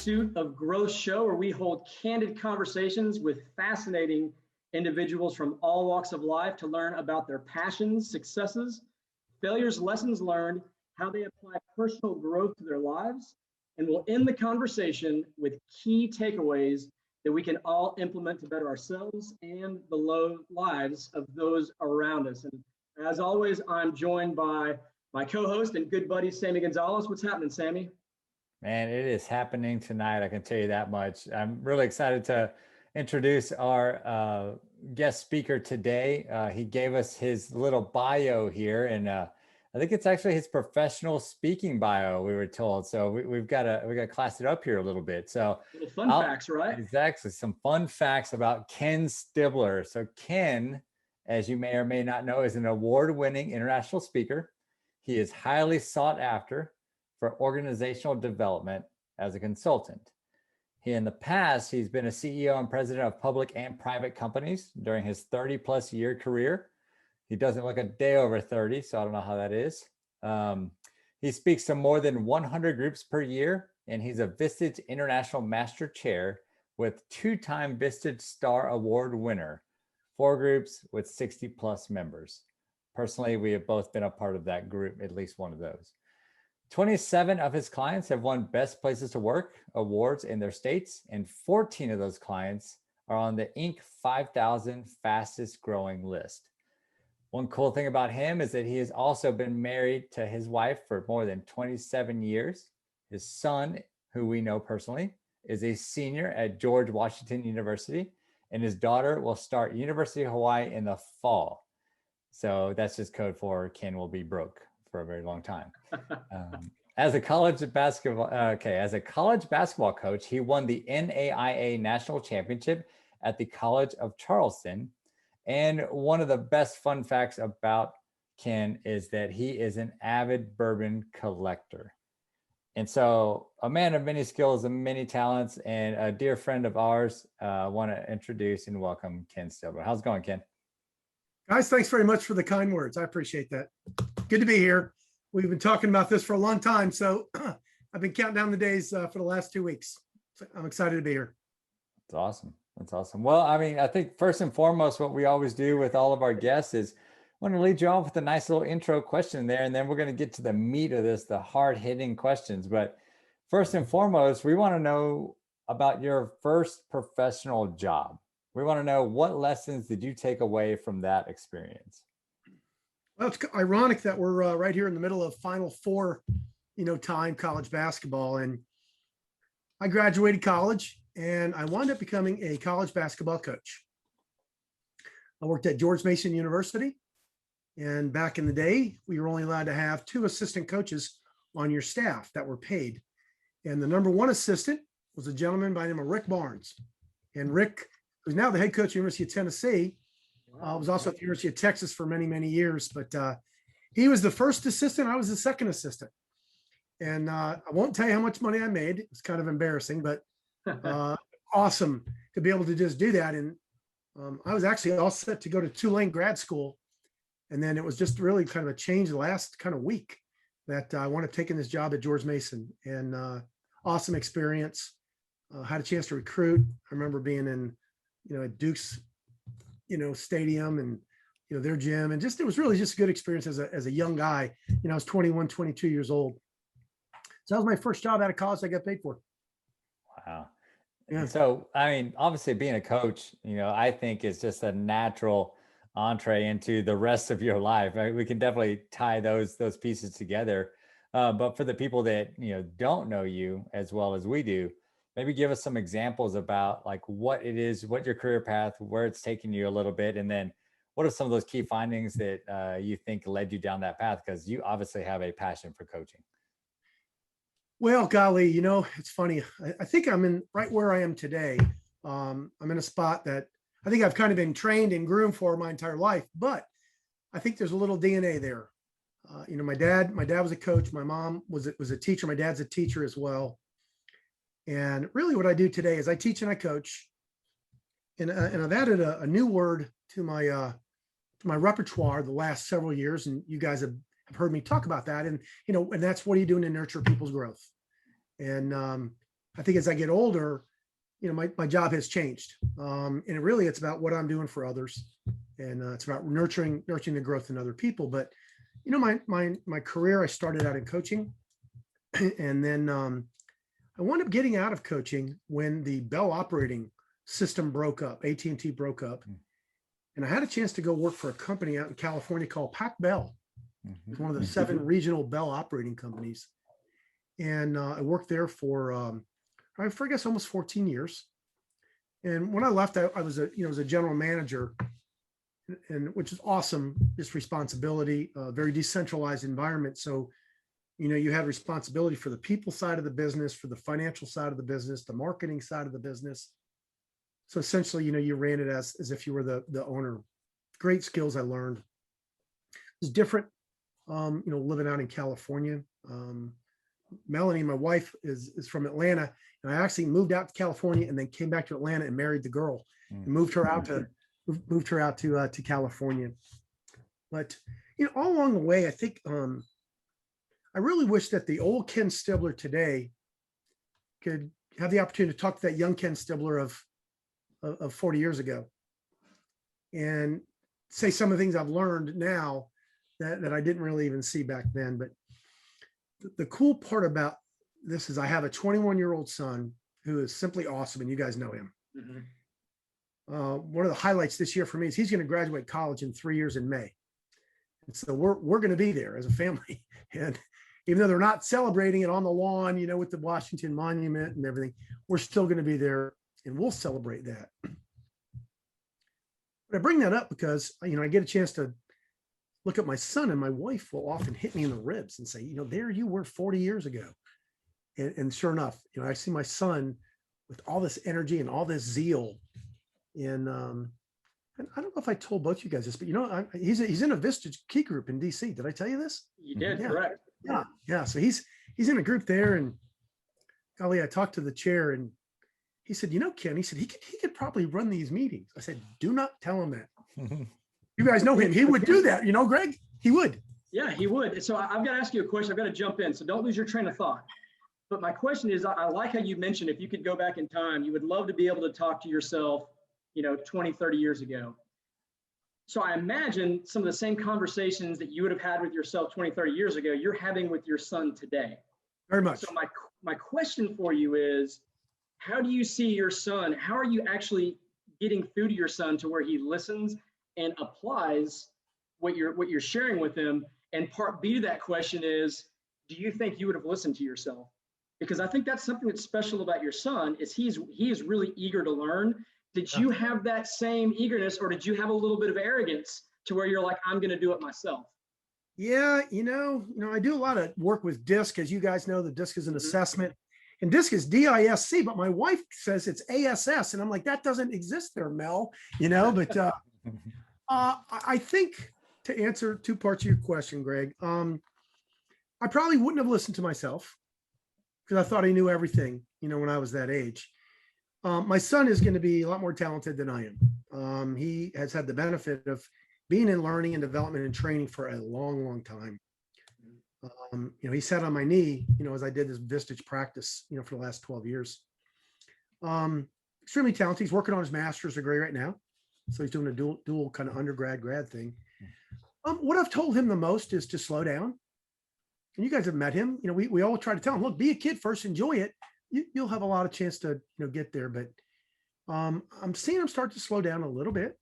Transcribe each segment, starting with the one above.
Pursuit of Growth show, where we hold candid conversations with fascinating individuals from all walks of life to learn about their passions, successes, failures, lessons learned, how they apply personal growth to their lives, and we'll end the conversation with key takeaways that we can all implement to better ourselves and the lives of those around us. And as always, I'm joined by my co-host and good buddy, Sammy Gonzalez. What's happening, Sammy? Man, it is happening tonight. I can tell you that much. I'm really excited to introduce our guest speaker today. He gave us his little bio here, and I think it's actually his professional speaking bio, we were told. So we've got to class it up here a little bit. So little fun facts, right? Exactly. Some fun facts about Ken Stibler. So Ken, as you may or may not know, is an award-winning international speaker. He is highly sought after for organizational development as a consultant. In the past, he's been a CEO and president of public and private companies during his 30-plus year career. He doesn't look a day over 30, so I don't know how that is. He speaks to more than 100 groups per year, and he's a Vistage International Master Chair with two-time Vistage Star Award winner, 4 groups with 60-plus members. Personally, we have both been a part of that group, at least one of those. 27 of his clients have won Best Places to Work awards in their states, and 14 of those clients are on the Inc. 5,000 fastest growing list. One cool thing about him is that he has also been married to his wife for more than 27 years. His son, who we know personally, is a senior at George Washington University, and his daughter will start University of Hawaii in the fall. So that's just code for Ken will be broke for a very long time. As a college basketball coach, he won the NAIA National Championship at the College of Charleston. And one of the best fun facts about Ken is that he is an avid bourbon collector. And so a man of many skills and many talents, and a dear friend of ours. I want to introduce and welcome Ken Stibler. How's it going, Ken? Guys, thanks very much for the kind words. I appreciate that. Good to be here. We've been talking about this for a long time, so I've been counting down the days for the last 2 weeks. So I'm excited to be here. That's awesome. That's awesome. Well, I mean, I think first and foremost, what we always do with all of our guests is I want to lead you off with a nice little intro question there, and then we're going to get to the meat of this, the hard-hitting questions. But first and foremost, we want to know about your first professional job. We want to know, what lessons did you take away from that experience? Well, it's ironic that we're right here in the middle of Final Four, time college basketball. And I graduated college and I wound up becoming a college basketball coach. I worked at George Mason University. And back in the day, we were only allowed to have 2 assistant coaches on your staff that were paid. And the number 1 assistant was a gentleman by the name of Rick Barnes. And Rick, who's now the head coach at the University of Tennessee, was also at the University of Texas for many, many years. But he was the first assistant. I was the second assistant. And I won't tell you how much money I made. It was kind of embarrassing, but awesome to be able to just do that. And I was actually all set to go to Tulane grad school. And then it was just really kind of a change the last kind of week that I wound up taking this job at George Mason. And awesome experience. Had a chance to recruit. I remember being in, at Duke's, stadium and, their gym. And it was really just a good experience as a young guy. I was 21, 22 years old. So that was my first job out of college I got paid for. Wow. Yeah. So, I mean, obviously being a coach, I think is just a natural entree into the rest of your life. Right? We can definitely tie those pieces together. But for the people that, don't know you as well as we do, maybe give us some examples about like what it is, what your career path, where it's taken you a little bit. And then what are some of those key findings that you think led you down that path? Because you obviously have a passion for coaching. Well, golly, it's funny. I think I'm right where I am today. I'm in a spot that I think I've kind of been trained and groomed for my entire life, but I think there's a little DNA there. My dad was a coach. My mom was a teacher. My dad's a teacher as well. And really what I do today is I teach and I coach. And I've added a new word to my repertoire the last several years. And you guys have heard me talk about that. And, and that's what are you doing to nurture people's growth? And I think as I get older, my job has changed. And it's about what I'm doing for others. And it's about nurturing the growth in other people. But, my career, I started out in coaching. And then I wound up getting out of coaching when the Bell operating system broke up, AT&T broke up. And I had a chance to go work for a company out in California called Pac Bell. It's one of the 7 regional Bell operating companies. And I worked there for, I guess, almost 14 years. And when I left, I was a general manager, and which is awesome, just responsibility, very decentralized environment. So, you had responsibility for the people side of the business, for the financial side of the business, the marketing side of the business. So essentially, you ran it as if you were the owner. Great skills I learned. It's different, living out in California. Melanie, my wife, is from Atlanta, and I actually moved out to California and then came back to Atlanta and married the girl and moved her out to California. But all along the way, I think I really wish that the old Ken Stibler today could have the opportunity to talk to that young Ken Stibler of 40 years ago and say some of the things I've learned now that I didn't really even see back then. But the cool part about this is I have a 21-year-old son who is simply awesome, and you guys know him. One of the highlights this year for me is he's going to graduate college in 3 years in May. And so we're going to be there as a family. And even though they're not celebrating it on the lawn, with the Washington Monument and everything, we're still going to be there and we'll celebrate that. But I bring that up because, I get a chance to look at my son, and my wife will often hit me in the ribs and say, there you were 40 years ago. And sure enough, I see my son with all this energy and all this zeal. And I don't know if I told both you guys this, but he's in a Vistage key group in DC. Did I tell you this? You did, yeah. Correct. Yeah. So he's in a group there, and golly, I talked to the chair, and he said, Ken, he said he could probably run these meetings. I said, do not tell him that. You guys know him. He would do that, Greg. He would. Yeah, he would. So I've got to ask you a question. I've got to jump in. So don't lose your train of thought. But my question is, I like how you mentioned if you could go back in time, you would love to be able to talk to yourself, 20, 30 years ago. So I imagine some of the same conversations that you would have had with yourself 20, 30 years ago, you're having with your son today. Very much. So my question for you is, how do you see your son? How are you actually getting through to your son to where he listens and applies what you're sharing with him? And part B to that question is, do you think you would have listened to yourself? Because I think that's something that's special about your son is he is really eager to learn. Did you have that same eagerness, or did you have a little bit of arrogance to where you're like, I'm going to do it myself? Yeah, I do a lot of work with DISC. As you guys know, the DISC is an assessment, and DISC is DISC, but my wife says it's ASS. And I'm like, that doesn't exist there, Mel, but I think to answer 2 parts of your question, Greg, I probably wouldn't have listened to myself because I thought I knew everything, when I was that age. My son is going to be a lot more talented than I am. He has had the benefit of being in learning and development and training for a long, long time. He sat on my knee, as I did this Vistage practice, for the last 12 years. Extremely talented. He's working on his master's degree right now. So he's doing a dual kind of undergrad grad thing. What I've told him the most is to slow down. And you guys have met him. We all try to tell him, look, be a kid first, enjoy it. You'll have a lot of chance to get there. But I'm seeing him start to slow down a little bit.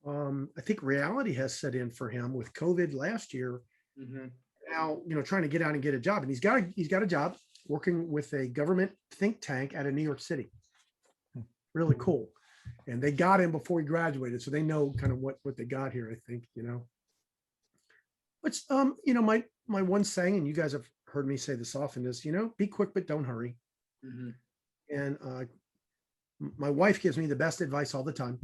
I think reality has set in for him with COVID last year. Now, trying to get out and get a job. And he's got a job working with a government think tank out of New York City. Really cool. And they got him before he graduated. So they know kind of what they got here, I think, But, my one saying, and you guys have heard me say this often, is, be quick, but don't hurry. And my wife gives me the best advice all the time.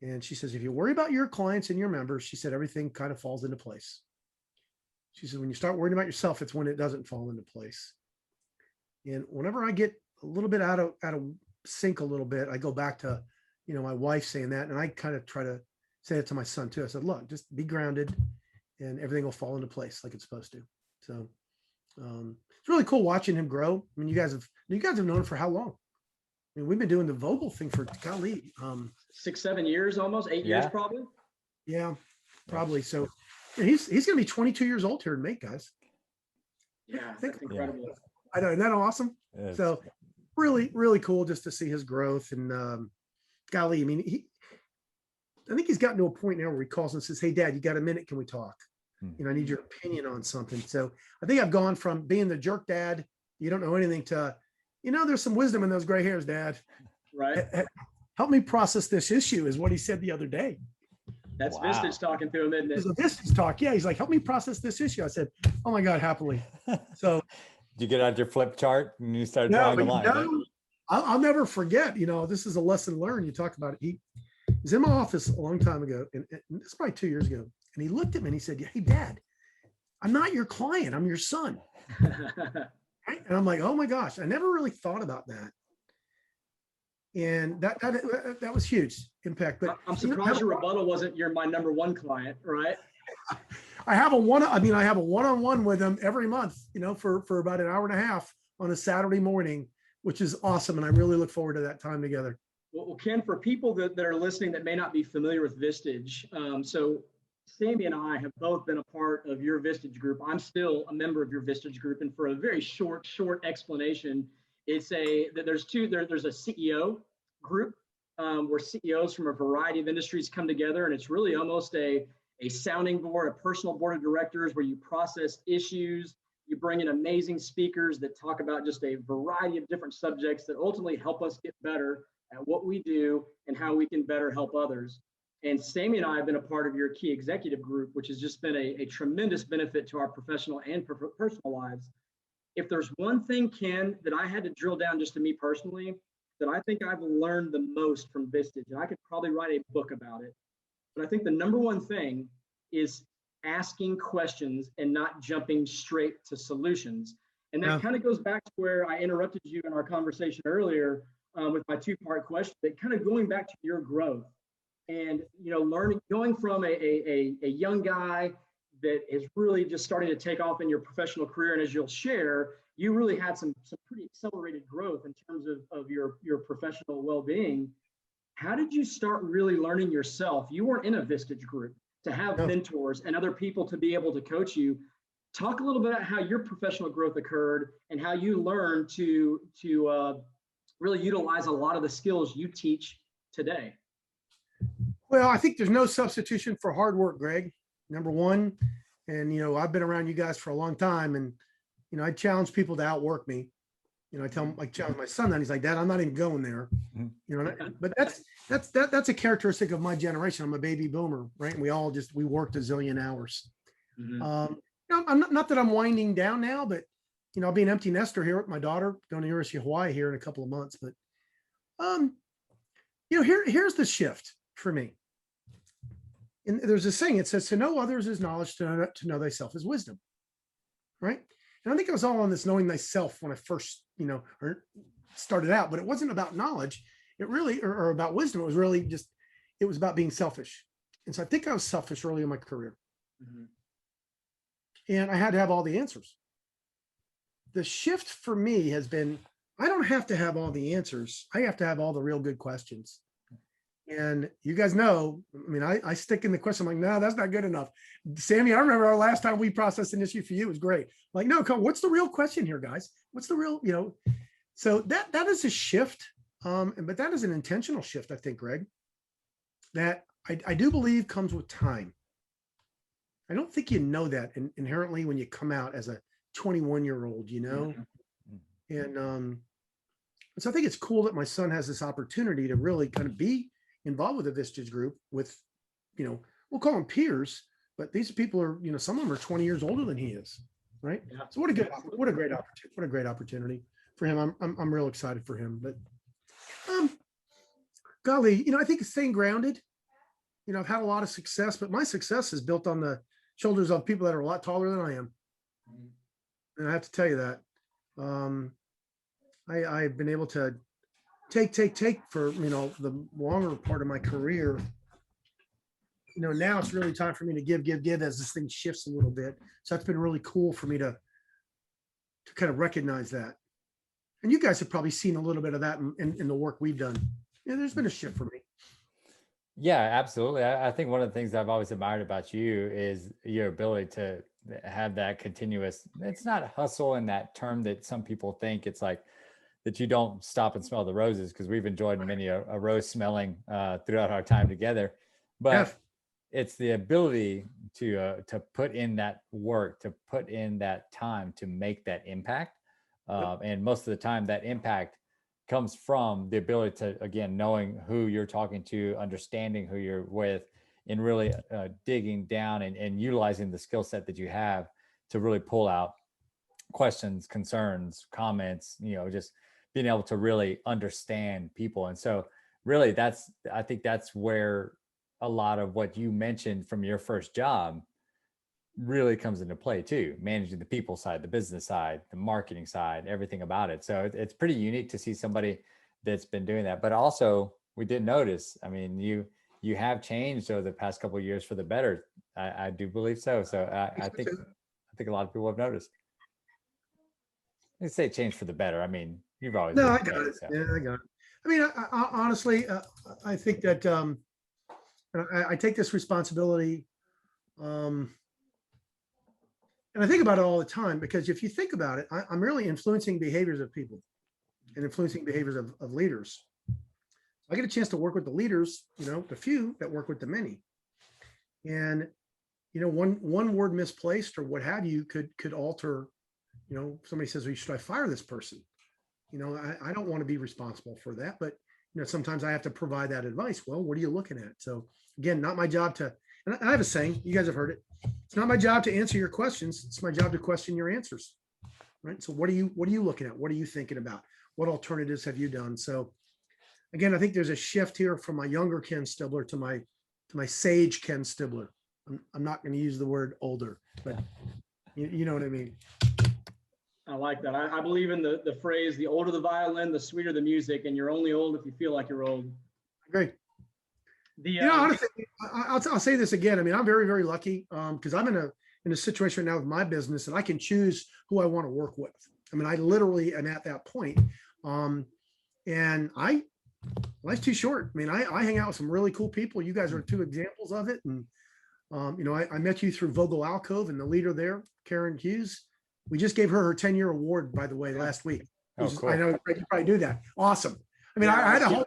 And she says, if you worry about your clients and your members, she said, everything kind of falls into place. She said, when you start worrying about yourself, it's when it doesn't fall into place. And whenever I get a little bit out of sync a little bit, I go back to, my wife saying that. And I kind of try to say it to my son too. I said, look, just be grounded and everything will fall into place like it's supposed to. So it's really cool watching him grow. I mean, you guys have known him for how long? I mean, we've been doing the Vogel thing for golly, 6-7 years, almost 8 years, probably. Yeah, probably. So he's going to be 22 years old here in May, guys. Yeah, that's incredible. I know, isn't that awesome? So really, really cool just to see his growth. And golly, I mean, I think he's gotten to a point now where he calls and says, "Hey, Dad, you got a minute? Can we talk? You know, I need your opinion on something." So I think I've gone from being the jerk dad, you don't know anything, to, you know, there's some wisdom in those gray hairs, Dad. Right. Help me process this issue, is what he said the other day. That's Vistage talking to him, isn't it? It's a Vistage talk. Yeah, he's like, "Help me process this issue." I said, "Oh my God, happily." So did you get out your flip chart and you started drawing the line? No, I'll never forget. You know, this is a lesson learned. You talk about it. He was in my office a long time ago, and it's probably 2 years ago. And he looked at me and he said, "Hey, Dad, I'm not your client. I'm your son." Right? And I'm like, "Oh my gosh, I never really thought about that." And that was huge impact. But I'm surprised your rebuttal wasn't, "You're my number one client," right? I have a one-on-one with him every month, you know, for about an hour and a half on a Saturday morning, which is awesome. And I really look forward to that time together. Well, Ken, for people that are listening that may not be familiar with Vistage, so Sammy and I have both been a part of your Vistage group. I'm still a member of your Vistage group. And for a very short explanation, there's a CEO group where CEOs from a variety of industries come together, and it's really almost a sounding board, a personal board of directors where you process issues. You bring in amazing speakers that talk about just a variety of different subjects that ultimately help us get better at what we do and how we can better help others. And Sammy and I have been a part of your key executive group, which has just been a tremendous benefit to our professional and personal lives. If there's one thing, Ken, that I had to drill down just to me personally, that I think I've learned the most from Vistage, and I could probably write a book about it, but I think the number one thing is asking questions and not jumping straight to solutions. And that kind of goes back to where I interrupted you in our conversation earlier with my two-part question, that kind of going back to your growth and, you know, going from a young guy that is really just starting to take off in your professional career. And as you'll share, you really had some pretty accelerated growth in terms of your professional well-being. How did you start really learning yourself? You weren't in a Vistage group to have mentors and other people to be able to coach you. Talk a little bit about how your professional growth occurred and how you learned to really utilize a lot of the skills you teach today. Well, I think there's no substitution for hard work, Greg, number one. And, you know, I've been around you guys for a long time, and, you know, I challenge people to outwork me. You know, I challenge my son, and he's like, "Dad, I'm not even going there." You know, but that's a characteristic of my generation. I'm a baby boomer, right? And we worked a zillion hours. You know, I'm not that I'm winding down now, but, you know, I'll be an empty nester here with my daughter going to University of Hawaii here in a couple of months. But, you know, here's the shift for me. And there's a saying, it says, "To know others is knowledge, to know thyself is wisdom," right? And I think I was all on this knowing thyself when I first, you know, or started out, but it wasn't about knowledge. It really, or about wisdom. It was really it was about being selfish. And so I think I was selfish early in my career. And I had to have all the answers. The shift for me has been, I don't have to have all the answers. I have to have all the real good questions. And you guys know, I mean, I stick in the question. I'm like, "No, that's not good enough." Sammy, I remember our last time we processed an issue for you. It was great. I'm like, "No, come, what's the real question here, guys? What's the real," you know? So that is a shift. But that is an intentional shift, I think, Greg, that I do believe comes with time. I don't think you know that inherently when you come out as a 21-year-old, you know? And so I think it's cool that my son has this opportunity to really kind of be involved with a Vistage group with, you know, we'll call them peers, but these people are, you know, some of them are 20 years older than he is, right? So what a great opportunity for him. I'm real excited for him. But golly, you know, I think it's staying grounded. You know, I've had a lot of success, but my success is built on the shoulders of people that are a lot taller than I am. And I have to tell you that. I've been able to take for, you know, the longer part of my career. You know, now it's really time for me to give as this thing shifts a little bit. So that's been really cool for me to to kind of recognize that. And you guys have probably seen a little bit of that in the work we've done. Yeah, there's been a shift for me. Yeah, absolutely. I think one of the things I've always admired about you is your ability to have that continuous, it's not hustle in that term that some people think. It's like that you don't stop and smell the roses, because we've enjoyed many a rose smelling throughout our time together. But it's the ability to put in that work, to put in that time to make that impact. And most of the time that impact comes from the ability to, again, knowing who you're talking to, understanding who you're with, and really digging down and utilizing the skill set that you have to really pull out questions, concerns, comments, just being able to really understand people. And so really I think that's where a lot of what you mentioned from your first job really comes into play too, managing the people side, the business side, the marketing side, everything about it. So it's pretty unique to see somebody that's been doing that. But also we did notice, I mean, you have changed over the past couple of years for the better. I do believe so. So I think a lot of people have noticed. They say change for the better. I mean, you've always No, been I got it. so. Yeah, I got it. I mean, I honestly, I think that I take this responsibility. And I think about it all the time, because if you think about it, I'm really influencing behaviors of people and influencing behaviors of leaders. I get a chance to work with the leaders, the few that work with the many. And, one word misplaced or what have you could alter, somebody says, well, should I fire this person? I don't want to be responsible for that, but, sometimes I have to provide that advice. Well, what are you looking at? So again, not my job to, and I have a saying, you guys have heard it. It's not my job to answer your questions. It's my job to question your answers. Right. So what are you looking at? What are you thinking about? What alternatives have you done? So again, I think there's a shift here from my younger Ken Stibler to my sage Ken Stibler. I'm not going to use the word older, but you know what I mean? I like that. I believe in the phrase, the older the violin, the sweeter the music, and you're only old if you feel like you're old. Great. Honestly, I'll say this again. I mean, I'm very, very lucky because I'm in a situation right now with my business and I can choose who I want to work with. I mean, I literally am at that point. And life's too short. I mean, I hang out with some really cool people. You guys are two examples of it. And, I met you through Vogel Alcove, and the leader there, Karen Hughes. We just gave her 10-year award, by the way, last week. Cool. I know you probably do that. Awesome. I mean, I had a whole.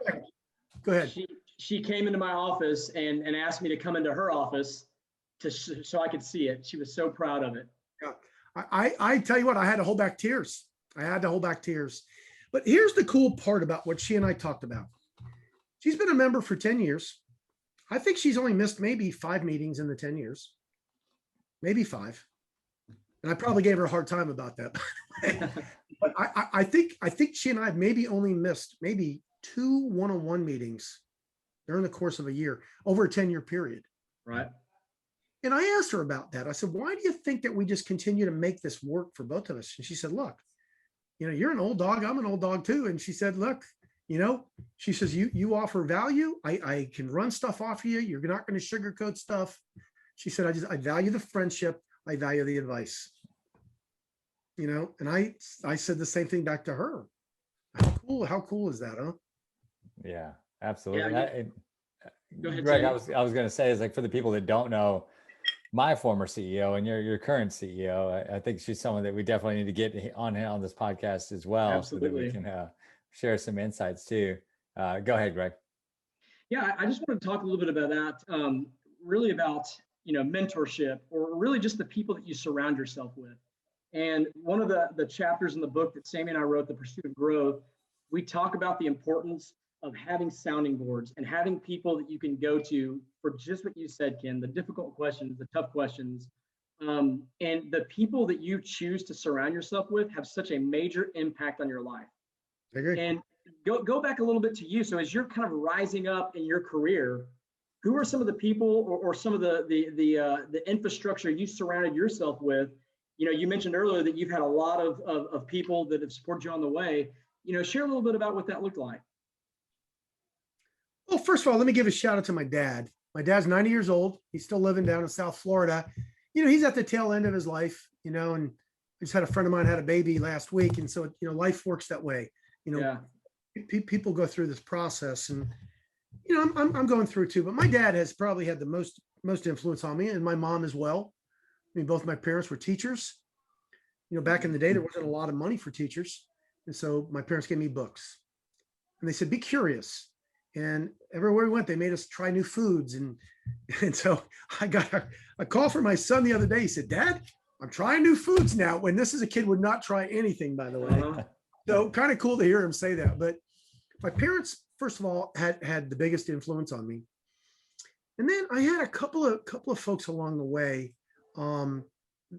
Go ahead. She came into my office and asked me to come into her office so I could see it. She was so proud of it. Yeah, I tell you what, I had to hold back tears. But here's the cool part about what she and I talked about. She's been a member for 10 years. I think she's only missed maybe 5 meetings in the 10 years, maybe 5. And I probably gave her a hard time about that. But I think she and I have maybe only missed maybe 2 one-on-one meetings during the course of a year, over a 10-year period. Right. And I asked her about that. I said, why do you think that we just continue to make this work for both of us? And she said, look, you're an old dog. I'm an old dog too. And she said, look, she says, you offer value. I can run stuff off of you. You're not going to sugarcoat stuff. She said, I value the friendship. I value the advice. And I said the same thing back to her. How cool is that, huh? Yeah, absolutely. Yeah, go ahead, Greg, I was going to say, is like, for the people that don't know my former CEO and your current CEO, I think she's someone that we definitely need to get on this podcast as well. Absolutely. So that we can share some insights too. Go ahead, Greg. Yeah, I just want to talk a little bit about that, really about, mentorship, or really just the people that you surround yourself with. And one of the chapters in the book that Sammy and I wrote, The Pursuit of Growth, we talk about the importance of having sounding boards and having people that you can go to for just what you said, Ken, the difficult questions, the tough questions. And the people that you choose to surround yourself with have such a major impact on your life. I agree. And go back a little bit to you. So as you're kind of rising up in your career, who are some of the people or some of the infrastructure you surrounded yourself with? You mentioned earlier that you've had a lot of people that have supported you on the way. Share a little bit about what that looked like. Well, first of all, let me give a shout out to my dad. My dad's 90 years old. He's still living down in South Florida. He's at the tail end of his life, and just had a friend of mine had a baby last week. And so, life works that way. Yeah. People go through this process, and, I'm going through it too, but my dad has probably had the most influence on me, and my mom as well. I mean, both my parents were teachers. Back in the day, there wasn't a lot of money for teachers. And so my parents gave me books, and they said, be curious. And everywhere we went, they made us try new foods. And so I got a call from my son the other day. He said, Dad, I'm trying new foods now. When this is a kid would not try anything, by the way. So kind of cool to hear him say that. But my parents, first of all, had the biggest influence on me. And then I had a couple of folks along the way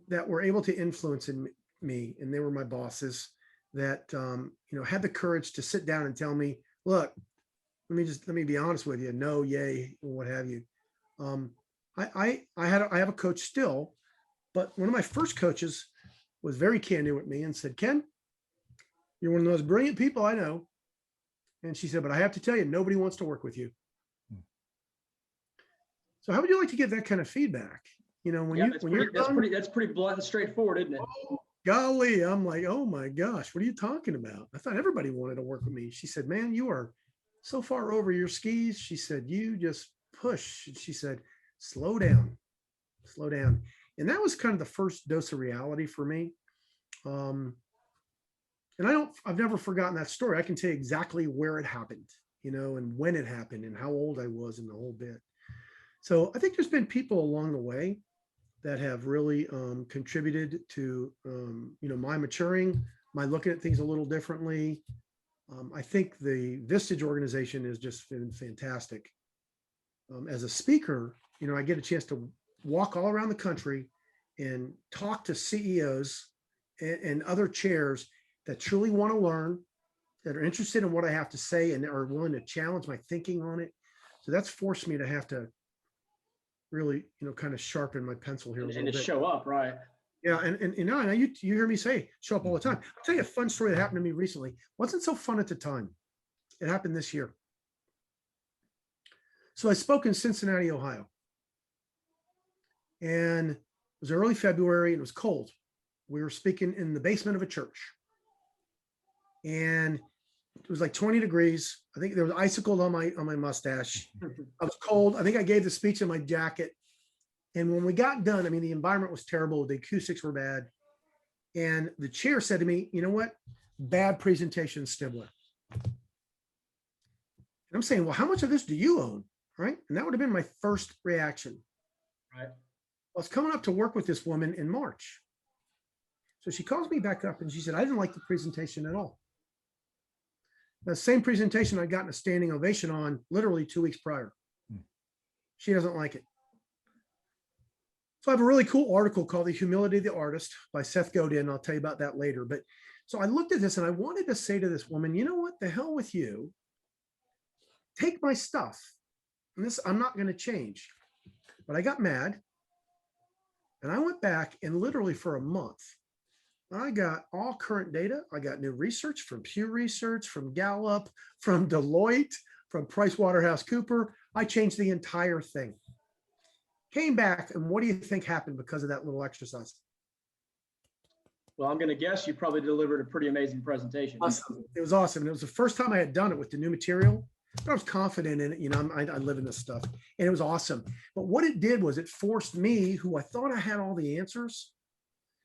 that were able to influence in me, and they were my bosses that had the courage to sit down and tell me, look, let me be honest with you, no, yay, what have you. I have a coach still, but one of my first coaches was very candid with me and said, Ken, you're one of the most brilliant people I know. And she said, but I have to tell you, nobody wants to work with you. So how would you like to get that kind of feedback? That's pretty blunt and straightforward, isn't it? Oh, golly, I'm like, oh my gosh, what are you talking about? I thought everybody wanted to work with me. She said, man, you are so far over your skis. She said, you just push. She said, slow down. And that was kind of the first dose of reality for me. And I've never forgotten that story. I can tell you exactly where it happened, and when it happened and how old I was and the whole bit. So I think there's been people along the way that have really contributed to, my maturing, my looking at things a little differently. I think the Vistage organization has just been fantastic. As a speaker, I get a chance to walk all around the country and talk to CEOs and other chairs that truly want to learn, that are interested in what I have to say and are willing to challenge my thinking on it. So that's forced me to have to really, kind of sharpen my pencil here a little bit. And to show up, right? Yeah, and you hear me say show up all the time. I'll tell you a fun story that happened to me recently. Wasn't so fun at the time. It happened this year. So I spoke in Cincinnati, Ohio, and it was early February and it was cold. We were speaking in the basement of a church, and it was like 20 degrees. I think there was icicles on my mustache. I was cold. I think I gave the speech in my jacket. And when we got done, the environment was terrible. The acoustics were bad. And the chair said to me, you know what? Bad presentation, Stibler. And I'm saying, well, how much of this do you own? Right? And that would have been my first reaction. Right. I was coming up to work with this woman in March. So she calls me back up and she said, I didn't like the presentation at all. The same presentation I'd gotten a standing ovation on literally 2 weeks prior. She doesn't like it. So I have a really cool article called The Humility of the Artist by Seth Godin. I'll tell you about that later. But so I looked at this and I wanted to say to this woman, you know what, the hell with you. Take my stuff. And this, I'm not going to change. But I got mad. And I went back and literally for a month, I got all current data. I got new research from Pew Research, from Gallup, from Deloitte, from PricewaterhouseCoopers. I changed the entire thing. Came back, and what do you think happened because of that little exercise? Well, I'm going to guess you probably delivered a pretty amazing presentation. Awesome. It was awesome. And it was the first time I had done it with the new material. But I was confident in it. I live in this stuff, and it was awesome. But what it did was it forced me, who I thought I had all the answers,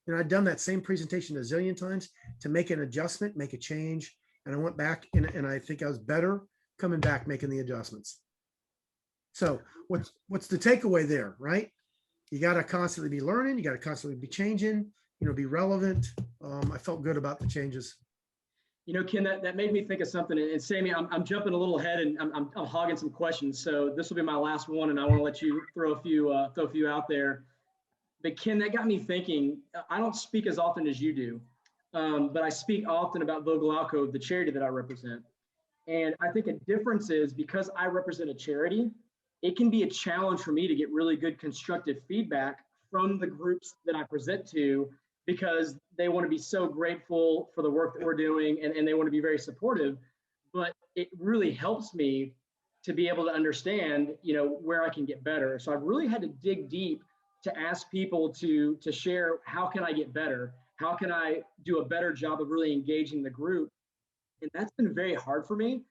and I'd done that same presentation a zillion times, to make an adjustment, make a change. And I went back and I think I was better coming back, making the adjustments. So what's the takeaway there, right? You got to constantly be learning. You got to constantly be changing, be relevant. I felt good about the changes. Ken, that made me think of something. And Sammy, I'm jumping a little ahead and I'm hogging some questions. So this will be my last one, and I want to let you throw a few out there. But Ken, that got me thinking. I don't speak as often as you do, but I speak often about Vogelauco, the charity that I represent. And I think a difference is because I represent a charity, it can be a challenge for me to get really good constructive feedback from the groups that I present to, because they want to be so grateful for the work that we're doing and they want to be very supportive. But it really helps me to be able to understand, where I can get better. So I've really had to dig deep to ask people to share, how can I get better? How can I do a better job of really engaging the group? And that's been very hard for me.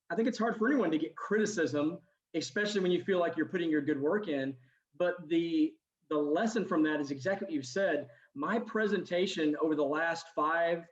I think it's hard for anyone to get criticism, especially when you feel like you're putting your good work in. But the lesson from that is exactly what you said. My presentation over the last 5,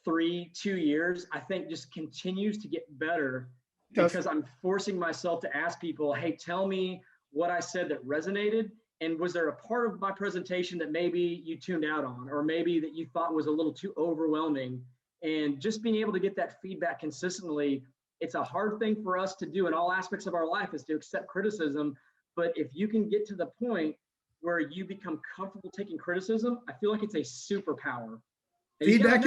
3, 2 years, I think just continues to get better because I'm forcing myself to ask people, hey, tell me what I said that resonated. And was there a part of my presentation that maybe you tuned out on, or maybe that you thought was a little too overwhelming? And just being able to get that feedback consistently, it's a hard thing for us to do in all aspects of our life, is to accept criticism. But if you can get to the point where you become comfortable taking criticism, I feel like it's a superpower. Feedback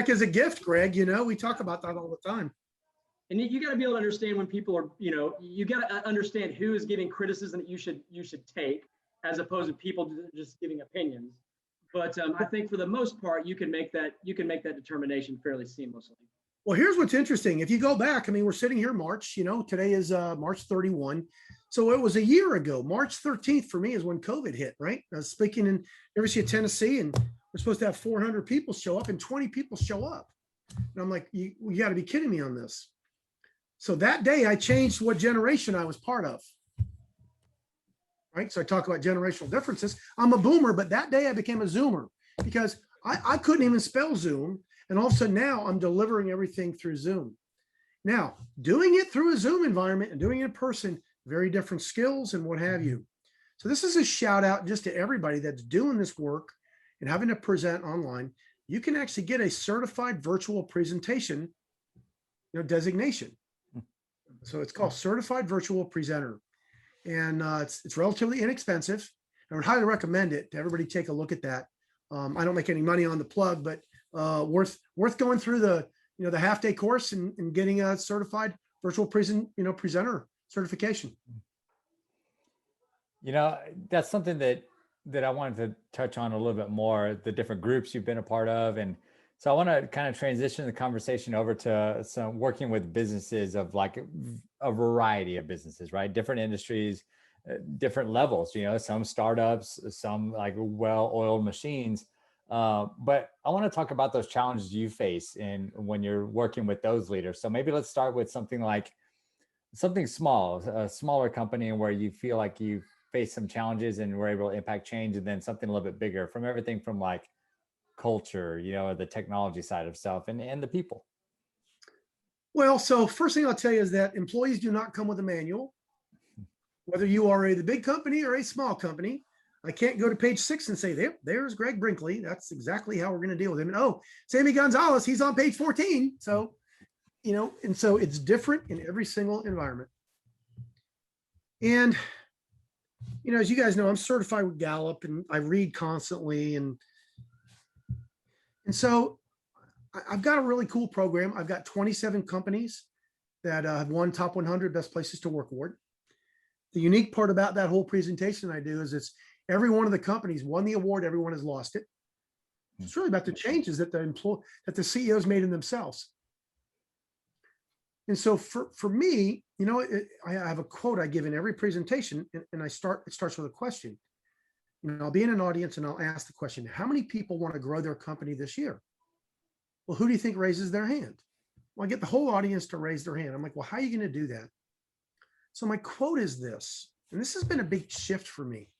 is a gift, Greg. You know, we talk about that all the time. And you got to be able to understand when people are, you got to understand who is giving criticism that you should take, as opposed to people just giving opinions. But I think for the most part, you can make that determination fairly seamlessly. Well, here's what's interesting. If you go back, I mean, we're sitting here March, today is March 31. So it was a year ago. March 13th for me is when COVID hit, right? I was speaking in University of Tennessee, and we're supposed to have 400 people show up and 20 people show up. And I'm like, you got to be kidding me on this. So that day I changed what generation I was part of. Right. So I talk about generational differences. I'm a boomer, but that day I became a Zoomer because I couldn't even spell Zoom. And all of a sudden now I'm delivering everything through Zoom. Now, doing it through a Zoom environment and doing it in person, very different skills and what have you. So this is a shout out just to everybody that's doing this work and having to present online. You can actually get a certified virtual presentation, designation. So it's called Certified Virtual Presenter. And it's relatively inexpensive. I would highly recommend it to everybody. Take a look at that. I don't make any money on the plug, but worth going through the half-day course and getting a certified virtual presenter certification. That's something that I wanted to touch on a little bit more, the different groups you've been a part of. And so I want to kind of transition the conversation over to some working with businesses of like a variety of businesses, right? Different industries, different levels, some startups, some like well-oiled machines. But I want to talk about those challenges you face when you're working with those leaders. So maybe let's start with something small, a smaller company where you feel like you face some challenges and were able to impact change, and then something a little bit bigger, from everything from like culture, or the technology side of stuff and the people. Well, so first thing I'll tell you is that employees do not come with a manual. Whether you are the big company or a small company, I can't go to page 6 and say, there's Greg Brinkley. That's exactly how we're going to deal with him. And Sammy Gonzalez, he's on page 14. So, and so it's different in every single environment. And, as you guys know, I'm certified with Gallup and I read constantly. And so I've got a really cool program. I've got 27 companies that have won top 100 best places to work award. The unique part about that whole presentation I do is it's every one of the companies won the award. Everyone has lost it. It's really about the changes that the CEOs made in themselves. And so for me, I have a quote I give in every presentation, and it starts with a question. I'll be in an audience and I'll ask the question, how many people want to grow their company this year? Well, who do you think raises their hand? Well, I get the whole audience to raise their hand. I'm like, well, how are you going to do that? So my quote is this, and this has been a big shift for me.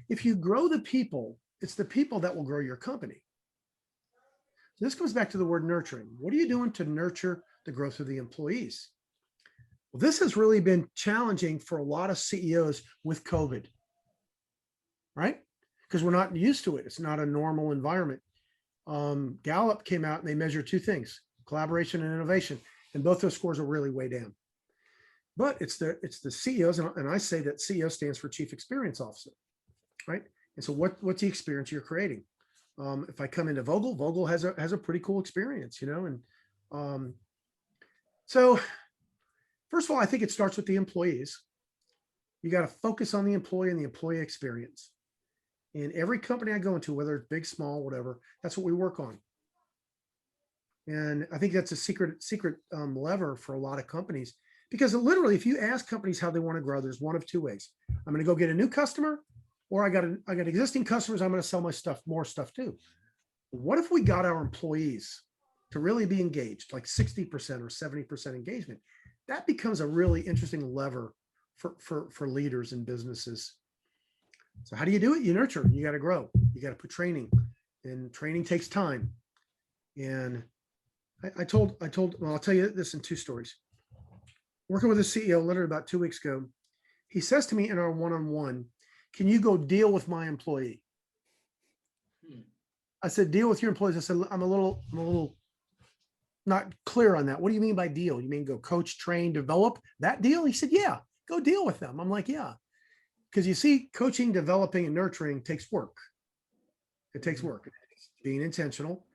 If you grow the people, it's the people that will grow your company. So this goes back to the word nurturing. What are you doing to nurture the growth of the employees? Well, this has really been challenging for a lot of CEOs with COVID, right? Because we're not used to it. It's not a normal environment. Gallup came out and they measured 2 things, collaboration and innovation. And both those scores are really way down. But it's the CEOs, and I say that CEO stands for Chief Experience Officer, right? And so what's the experience you're creating? If I come into Vogel has a pretty cool experience, and so first of all, I think it starts with the employees. You got to focus on the employee and the employee experience. In every company I go into, whether it's big, small, whatever, that's what we work on. And I think that's a secret lever for a lot of companies, because literally, if you ask companies how they want to grow, there's one of 2 ways. I'm going to go get a new customer, or I got existing customers I'm going to sell more stuff to. what if we got our employees to really be engaged, like 60% or 70% engagement? That becomes a really interesting lever for leaders and businesses. So how do you do it? You nurture, you got to grow, you got to put training, and training takes time. And well, I'll tell you this in two stories. Working with a CEO literally about 2 weeks ago, he says to me in our one-on-one, can you go deal with my employee? I said, deal with your employees. I said, I'm a little not clear on that. What do you mean by deal? You mean go coach, train, develop that deal? He said, yeah, go deal with them. I'm like, yeah. Because you see, coaching, developing, and nurturing takes work. It takes work. It's being intentional.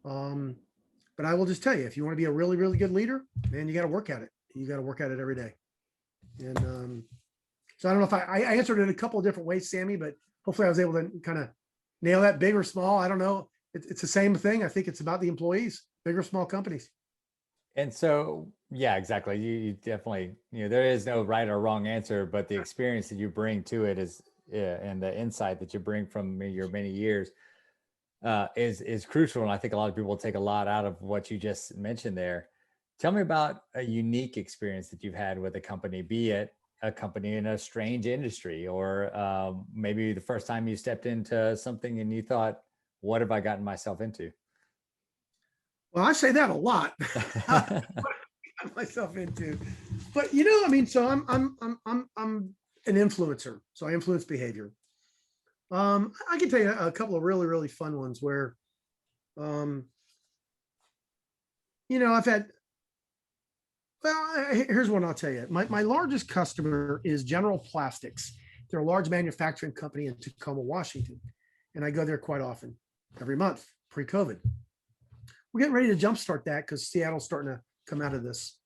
But I will just tell you, if you want to be a really, really good leader, man, you got to work at it. You got to work at it every day. And so I don't know if I answered it a couple of different ways, Sammy, but hopefully I was able to kind of nail that. Big or small, I don't know. It's the same thing. I think it's about the employees, big or small companies. And so, yeah, exactly. You definitely, there is no right or wrong answer, but the experience that you bring to it is, and the insight that you bring from your many years is crucial. And I think a lot of people take a lot out of what you just mentioned there. Tell me about a unique experience that you've had with a company, be it a company in a strange industry, or maybe the first time you stepped into something and you thought, what have I gotten myself into? Well, I say that a lot. What have I gotten myself into? But so I'm an influencer, so I influence behavior. I can tell you a couple of really, really fun ones where, I've had. Well, here's one I'll tell you. My largest customer is General Plastics. They're a large manufacturing company in Tacoma, Washington, and I go there quite often, every month, pre-COVID. We're getting ready to jumpstart that because Seattle's starting to come out of this.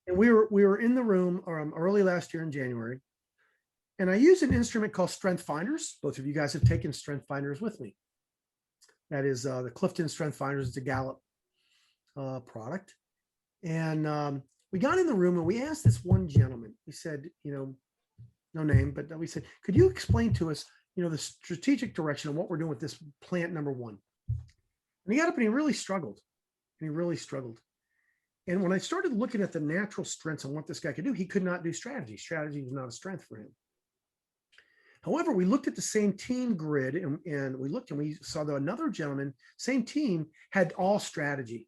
And we were in the room early last year in January, and I used an instrument called Strength Finders. Both of you guys have taken Strength Finders with me. That is the Clifton Strength Finders. It's a Gallup product. And we got in the room and we asked this one gentleman. We said, no name, but we said, could you explain to us, the strategic direction of what we're doing with this plant number one? And he got up and he really struggled. And when I started looking at the natural strengths and what this guy could do, he could not do strategy. Strategy was not a strength for him. However, we looked at the same team grid and we looked and we saw that another gentleman, same team, had all strategy.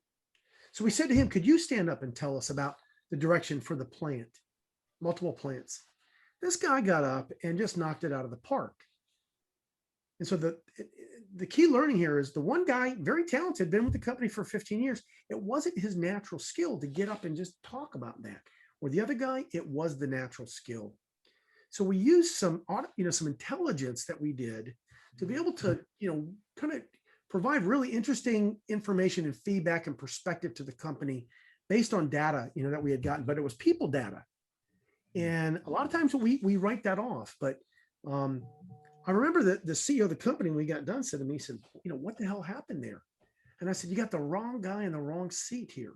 So we said to him, could you stand up and tell us about the direction for the plant, multiple plants? This guy got up and just knocked it out of the park. And so the key learning here is the one guy, very talented, been with the company for 15 years. It wasn't his natural skill to get up and just talk about that. Or the other guy, it was the natural skill. So we used some intelligence that we did to be able to, kind of provide really interesting information and feedback and perspective to the company based on data, that we had gotten, but it was people data. And a lot of times we write that off. But I remember that the CEO of the company, when we got done, said to me, he said, what the hell happened there? And I said, you got the wrong guy in the wrong seat here.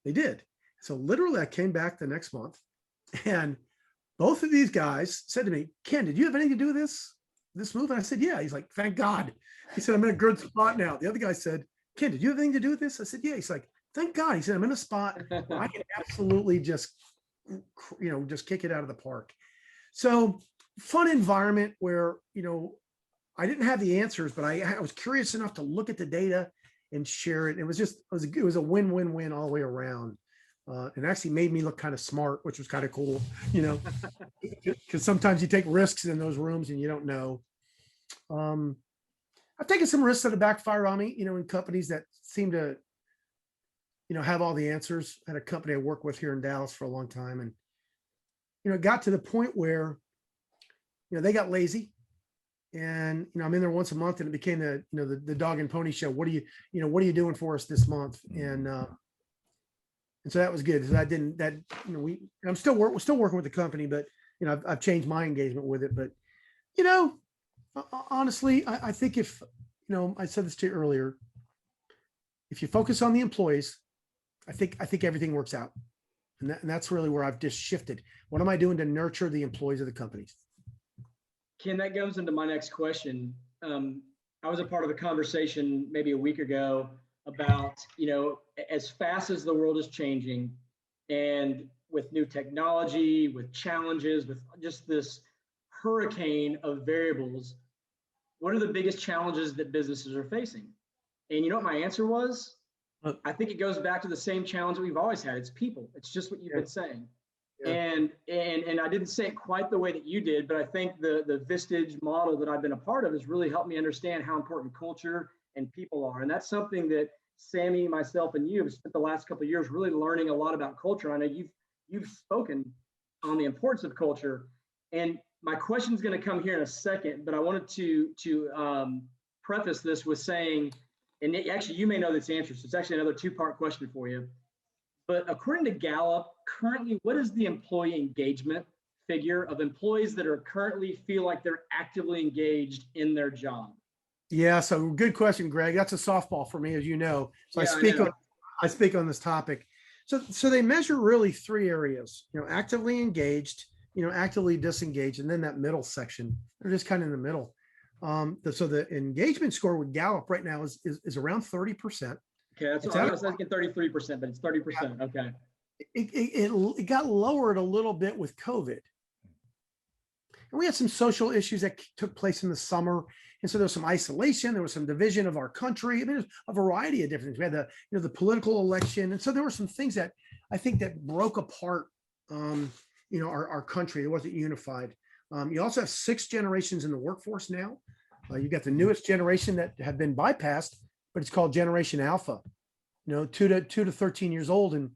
They did. So literally I came back the next month and both of these guys said to me, Ken, did you have anything to do with this move? And I said, yeah. He's like, thank God. He said, I'm in a good spot now. The other guy said, Ken, did you have anything to do with this? I said, yeah. He's like, thank God. He said, I'm in a spot where I can absolutely just kick it out of the park. So fun environment where, I didn't have the answers, but I was curious enough to look at the data and share it. It was a win-win-win all the way around. And actually made me look kind of smart, which was kind of cool, because sometimes you take risks in those rooms and you don't know. I've taken some risks that have backfired on me, in companies that seem to, have all the answers. I had a company I worked with here in Dallas for a long time. And, it got to the point where, they got lazy and, I'm in there once a month and it became the dog and pony show. What are you doing for us this month? And so that was good. So I'm still working with the company, but, I've changed my engagement with it. But, honestly, I think if, I said this to you earlier, if you focus on the employees, I think everything works out. And that's really where I've just shifted. What am I doing to nurture the employees of the company? Ken, that goes into my next question. I was a part of a conversation maybe a week ago about, as fast as the world is changing and with new technology, with challenges, with just this hurricane of variables, what are the biggest challenges that businesses are facing? And you know what my answer was? I think it goes back to the same challenge that we've always had. It's people. It's just what you've been saying. Yeah. And I didn't say it quite the way that you did, but I think the Vistage model that I've been a part of has really helped me understand how important culture and people are. And that's something that Sammy, myself, and you have spent the last couple of years really learning a lot about culture. I know you've spoken on the importance of culture. And my question is going to come here in a second, but I wanted to preface this with saying, and actually you may know this answer, so it's actually another two-part question for you. But according to Gallup, currently, what is the employee engagement figure of employees that are currently feel like they're actively engaged in their job? Yeah, so good question, Greg. That's a softball for me, as you know. So yeah, I speak on this topic. So they measure really three areas, actively engaged, actively disengaged, and then that middle section. They're just kind of in the middle. So the engagement score with Gallup right now is around 30%. Okay, that's what I was thinking 33%, but it's 30%. Okay. It got lowered a little bit with COVID. And we had some social issues that took place in the summer. And so there was some isolation, there was some division of our country. I mean, there's a variety of different things. We had the political election. And so there were some things that I think that broke apart, our country. It wasn't unified. You also have 6 generations in the workforce now. You got the newest generation that have been bypassed, but it's called Generation Alpha, 2 to 13 years old. And,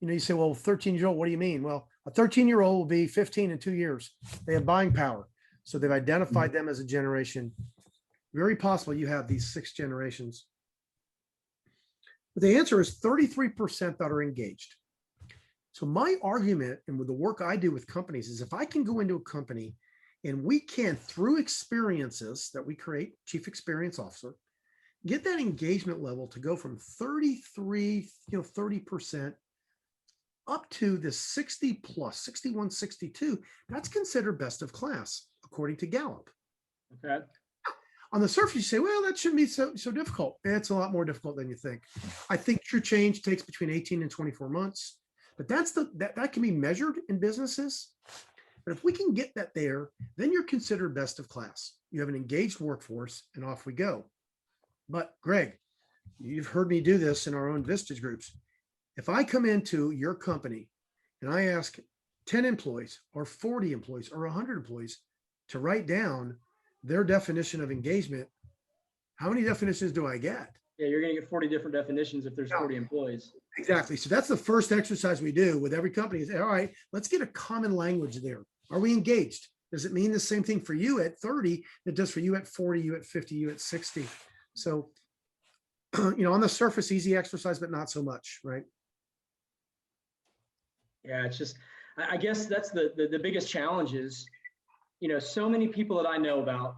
you say, well, 13 years old, what do you mean? Well, a 13-year-old will be 15 in 2 years. They have buying power. So they've identified them as a generation. Very possible you have these 6 generations. But the answer is 33% that are engaged. So my argument, and with the work I do with companies, is if I can go into a company and we can, through experiences that we create, chief experience officer, get that engagement level to go from 30% up to the 60 plus, 61, 62, that's considered best of class, according to Gallup. Okay. On the surface, you say, well, that shouldn't be so difficult. It's a lot more difficult than you think. I think true change takes between 18 and 24 months, but that can be measured in businesses. But if we can get that there, then you're considered best of class. You have an engaged workforce, and off we go. But Greg, you've heard me do this in our own Vistage groups. If I come into your company and I ask 10 employees or 40 employees or 100 employees to write down their definition of engagement, how many definitions do I get? Yeah, you're going to get 40 different definitions if there's 40 employees. Exactly. So that's the first exercise we do with every company is, all right, let's get a common language there. Are we engaged? Does it mean the same thing for you at 30 that does for you at 40, you at 50, you at 60? So, on the surface, easy exercise, but not so much, right? Yeah, it's just, I guess that's the biggest challenge is, so many people that I know about,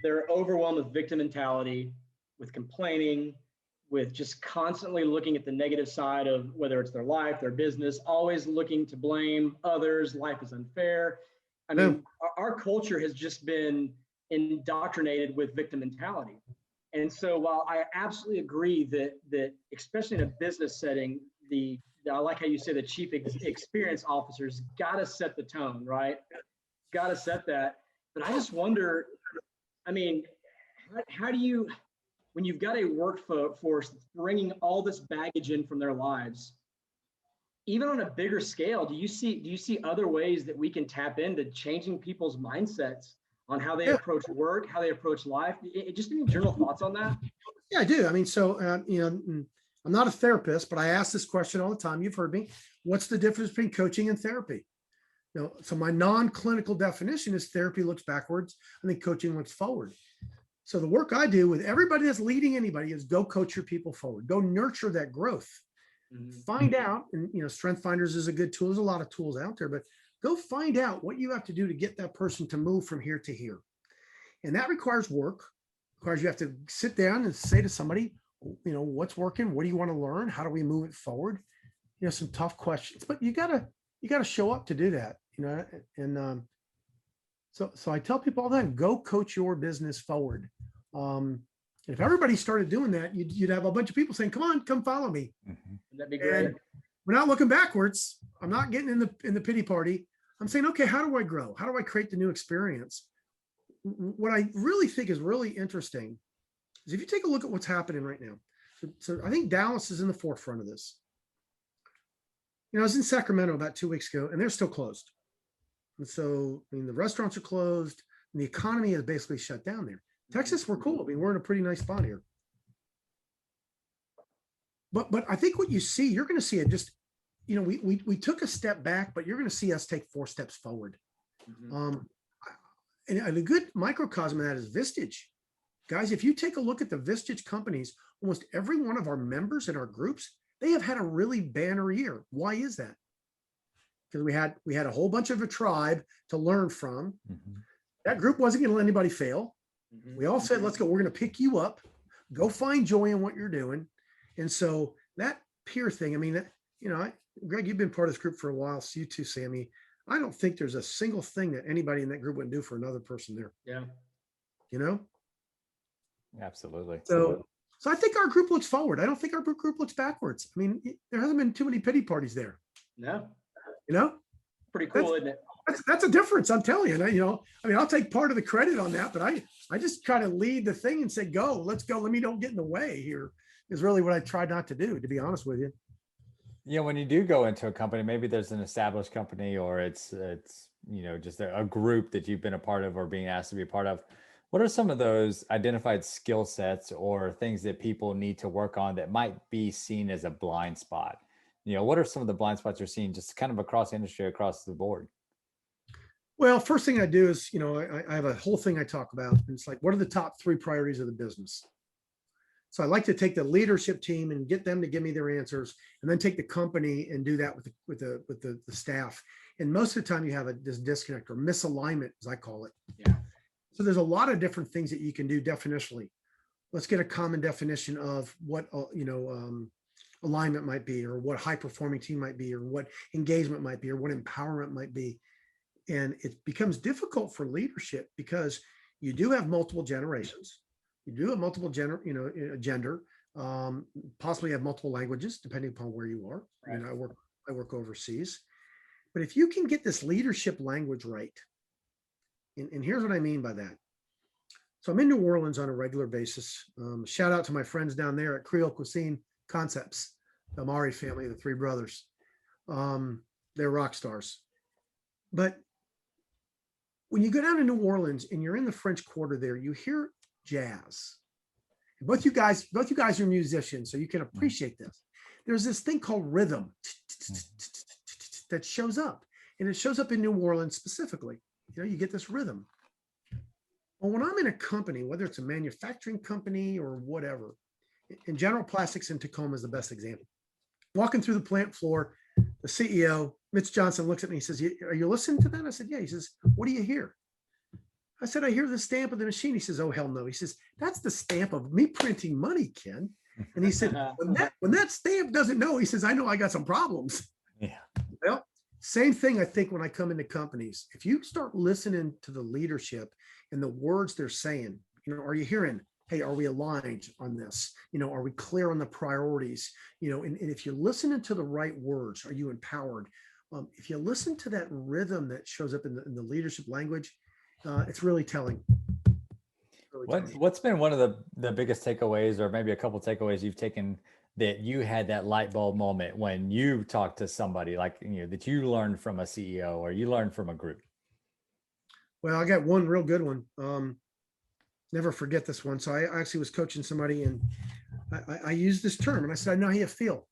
they're overwhelmed with victim mentality, with complaining, with just constantly looking at the negative side of whether it's their life, their business, always looking to blame others. Life is unfair. I mean, our culture has just been indoctrinated with victim mentality. And so while I absolutely agree that especially in a business setting, I like how you say the chief experience officers got to set the tone, right? Got to set that. But I just wonder, I mean, how do you, when you've got a workforce bringing all this baggage in from their lives, even on a bigger scale, do you see other ways that we can tap into changing people's mindsets on how they approach work, how they approach life? Just any general thoughts on that? Yeah, I do. I mean, so, I'm not a therapist, but I ask this question all the time. You've heard me. What's the difference between coaching and therapy? So my non-clinical definition is therapy looks backwards. I think coaching looks forward. So the work I do with everybody that's leading anybody is go coach your people forward. Go nurture that growth. Mm-hmm. Find out, and Strength Finders is a good tool. There's a lot of tools out there, but go find out what you have to do to get that person to move from here to here. And that requires work. Requires you have to sit down and say to somebody, what's working? What do you want to learn? How do we move it forward? Some tough questions, but you gotta show up to do that, and so I tell people all the time, go coach your business forward. And if everybody started doing that, you'd have a bunch of people saying, come on, come follow me. Mhm. That'd be great. And we're not looking backwards. I'm not getting in the pity party. I'm saying, okay, how do I grow? How do I create the new experience? What I really think is really interesting is if you take a look at what's happening right now. So I think Dallas is in the forefront of this. I was in Sacramento about 2 weeks ago, and they're still closed. And so, the restaurants are closed, and the economy is basically shut down there. Texas, we're cool. We're in a pretty nice spot here. But I think what you see, you're going to see it just, we took a step back, but you're going to see us take 4 steps forward. Mhm. And a good microcosm of that is Vistage. Guys, if you take a look at the Vistage companies, almost every one of our members in our groups, they have had a really banner year. Why is that? Because we had a whole bunch of a tribe to learn from. Mhm. That group wasn't going to let anybody fail. Mhm. We all said, let's go. We're going to pick you up. Go find joy in what you're doing. And so that peer thing, Greg, you've been part of this group for a while. So you too, Sammy. I don't think there's a single thing that anybody in that group wouldn't do for another person there. Yeah. Absolutely. So I think our group looks forward. I don't think our group looks backwards. There hasn't been too many pity parties there. No. That's- Pretty cool, isn't it? That's a difference. I'm telling you. I'll take part of the credit on that, but I just try to lead the thing and say, go, let's go. Let me don't get in the way here is really what I try not to do, to be honest with you. Yeah, when you do go into a company, maybe there's an established company or it's just a group that you've been a part of or being asked to be a part of. What are some of those identified skill sets or things that people need to work on that might be seen as a blind spot? What are some of the blind spots you're seeing just kind of across the industry, across the board? Well, first thing I do is, I have a whole thing I talk about. And it's like, what are the top 3 priorities of the business? So I like to take the leadership team and get them to give me their answers, and then take the company and do that with the staff. And most of the time you have this disconnect or misalignment, as I call it. Yeah. So there's a lot of different things that you can do definitionally. Let's get a common definition of what, alignment might be, or what high performing team might be, or what engagement might be, or what empowerment might be. And it becomes difficult for leadership because you do have multiple generations. You do have multiple gender, possibly have multiple languages, depending upon where you are. Right. I work overseas. But if you can get this leadership language right, and here's what I mean by that. So I'm in New Orleans on a regular basis. Shout out to my friends down there at Creole Cuisine Concepts, the Amari family, the 3 brothers. They're rock stars. But when you go down to New Orleans and you're in the French Quarter there, you hear jazz. Both you guys are musicians, so you can appreciate this. There's this thing called rhythm that shows up, and it shows up in New Orleans specifically. You get this rhythm. Well, when I'm in a company, whether it's a manufacturing company or whatever, and General Plastics in Tacoma is the best example. Walking through the plant floor, the CEO, Mitch Johnson, looks at me and says, "Are you listening to that?" I said, "Yeah." He says, "What do you hear?" I said, "I hear the stamp of the machine." He says, "Oh, hell no." He says, "That's the stamp of me printing money, Ken." And he said, when that stamp doesn't know, he says, "I know I got some problems." Yeah. Well, same thing I think when I come into companies. If you start listening to the leadership and the words they're saying, are you hearing, hey, are we aligned on this? Are we clear on the priorities? And if you're listening to the right words, are you empowered? If you listen to that rhythm that shows up in the leadership language, it's really telling. What's been one of the biggest takeaways, or maybe a couple takeaways you've taken that you had that light bulb moment when you talked to somebody like, that you learned from a CEO or you learned from a group? Well, I got one real good one. Never forget this one. So I actually was coaching somebody, and I used this term, and I said, "I know how you feel."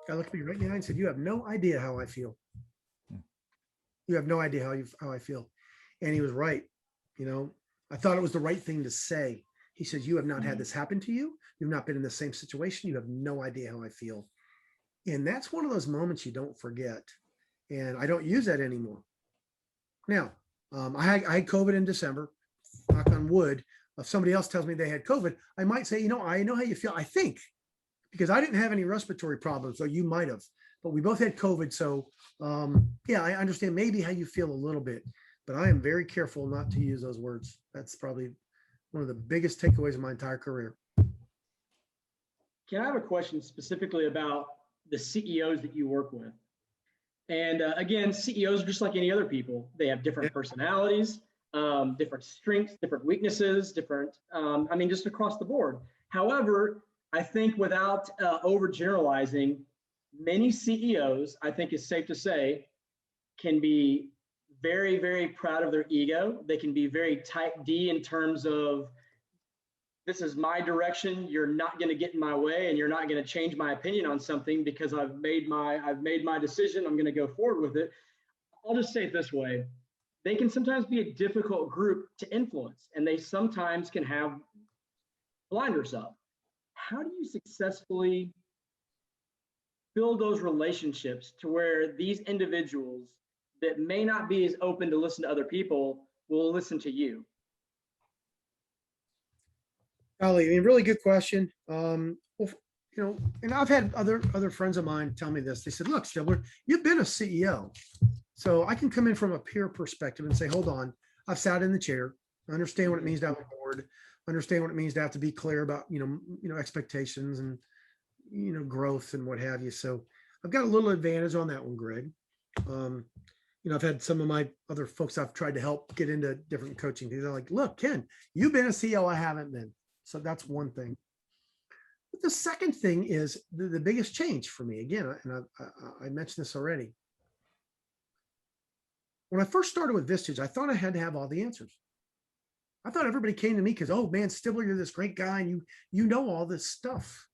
Guy looked at me right in the eye and said, "You have no idea how I feel. You have no idea how I feel." And he was right. I thought it was the right thing to say. He said, "You have not had this happen to you. You've not been in the same situation. You have no idea how I feel." And that's one of those moments you don't forget. And I don't use that anymore. Now, I had COVID in December, knock on wood. If somebody else tells me they had COVID, I might say, I know how you feel. I think, because I didn't have any respiratory problems, so you might have, but we both had COVID. So yeah, I understand maybe how you feel a little bit, but I am very careful not to use those words. That's probably one of the biggest takeaways of my entire career. Can I have a question specifically about the CEOs that you work with? And again, CEOs are just like any other people. They have different personalities, different strengths, different weaknesses, different, just across the board. However, I think without overgeneralizing, many CEOs, I think it's safe to say, can be very, very proud of their ego. They can be very type D in terms of, this is my direction. You're not going to get in my way, and you're not going to change my opinion on something because I've made my decision. I'm going to go forward with it. I'll just say it this way. They can sometimes be a difficult group to influence, and they sometimes can have blinders up. How do you successfully build those relationships to where these individuals that may not be as open to listen to other people will listen to you? Golly, really good question. And I've had other friends of mine tell me this. They said, look, Stibler, you've been a CEO. So I can come in from a peer perspective and say, hold on, I've sat in the chair. I understand what it means to have a board, understand what it means to have to be clear about, expectations and, growth and what have you. So I've got a little advantage on that one, Greg. I've had some of my other folks I've tried to help get into different coaching things. They're like, look, Ken, you've been a CEO. I haven't been. So that's one thing. But the second thing is the biggest change for me, again, and I mentioned this already. When I first started with Vistage, I thought I had to have all the answers. I thought everybody came to me because, oh man, Stibler, you're this great guy and you know all this stuff.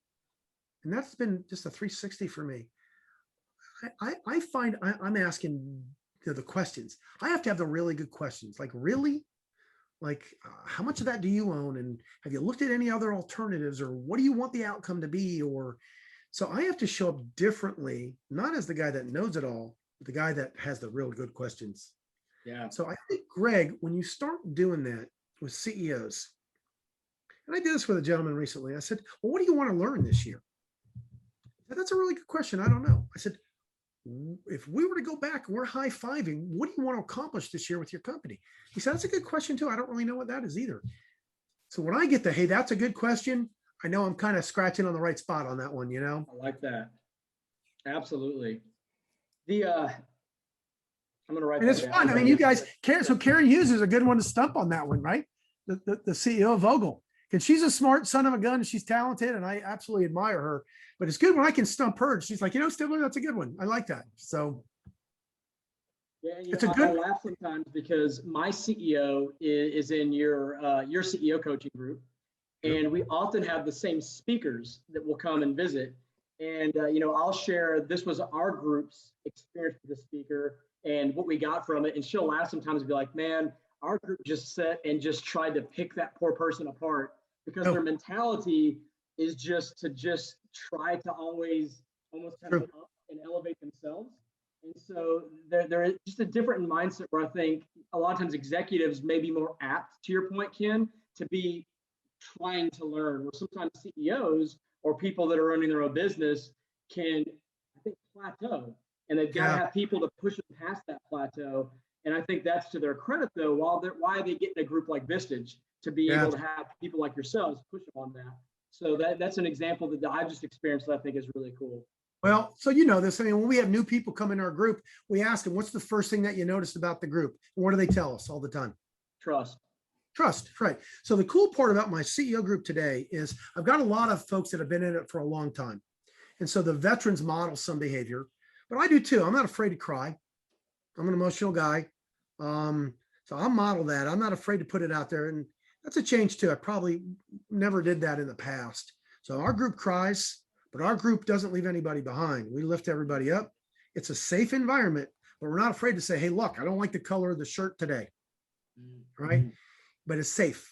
And that's been just a 360 for me. I find I'm asking the questions. I have to have the really good questions. Like, really? Like, how much of that do you own? And have you looked at any other alternatives, or what do you want the outcome to be? Or, so I have to show up differently, not as the guy that knows it all, but the guy that has the real good questions. Yeah. So I think, Greg, when you start doing that with CEOs, and I did this with a gentleman recently, I said, well, what do you want to learn this year? That's a really good question. I don't know. I said, if we were to go back, we're high-fiving, what do you want to accomplish this year with your company? He said, that's a good question too. I don't really know what that is either. So when I get the, hey, that's a good question, I know I'm kind of scratching on the right spot on that one, I like that. Absolutely. I'm going to write and that it's down. fun. I mean, you guys, Karen Hughes is a good one to stump on that one, right? The CEO of Vogel. Because she's a smart son of a gun and she's talented and I absolutely admire her. But it's good when I can stump her. She's like, Stibler, that's a good one. I like that. So yeah, it's a good. I laugh sometimes because my CEO is in your CEO coaching group, and we often have the same speakers that will come and visit. And I'll share, this was our group's experience with the speaker and what we got from it. And she'll laugh sometimes and be like, man, our group just sat and just tried to pick that poor person apart because their mentality is just to try to always almost kind of up and elevate themselves. And so there is just a different mindset where I think a lot of times executives may be more apt, to your point, Ken, to be trying to learn, where sometimes CEOs or people that are running their own business can, I think, plateau. And they've got to have people to push them past that plateau. And I think that's to their credit, though, why they get in a group like Vistage, to be able to have people like yourselves push them on that. So that's an example that I've just experienced that I think is really cool. Well, so you know this. I mean, when we have new people come in our group, we ask them, what's the first thing that you noticed about the group? And what do they tell us all the time? Trust, right. So the cool part about my CEO group today is I've got a lot of folks that have been in it for a long time. And so the veterans model some behavior, but I do too. I'm not afraid to cry. I'm an emotional guy. So I'll model that. I'm not afraid to put it out there. And that's a change too. I probably never did that in the past. So our group cries, but our group doesn't leave anybody behind. We lift everybody up. It's a safe environment, but we're not afraid to say, hey, look, I don't like the color of the shirt today. Right. But it's safe.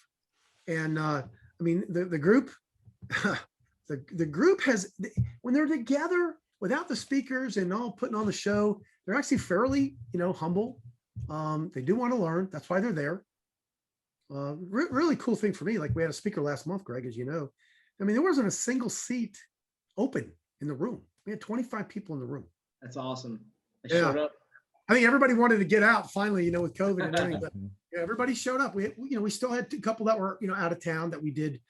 And the group, the group has, when they're together without the speakers and all putting on the show, they're actually fairly, humble. They do want to learn. That's why they're there. Really cool thing for me. Like we had a speaker last month, Greg, as you know. I mean, there wasn't a single seat open in the room. We had 25 people in the room. That's awesome. They showed up. I think everybody wanted to get out finally, with COVID and everything. But Yeah, everybody showed up. We still had a couple that were, out of town that we did,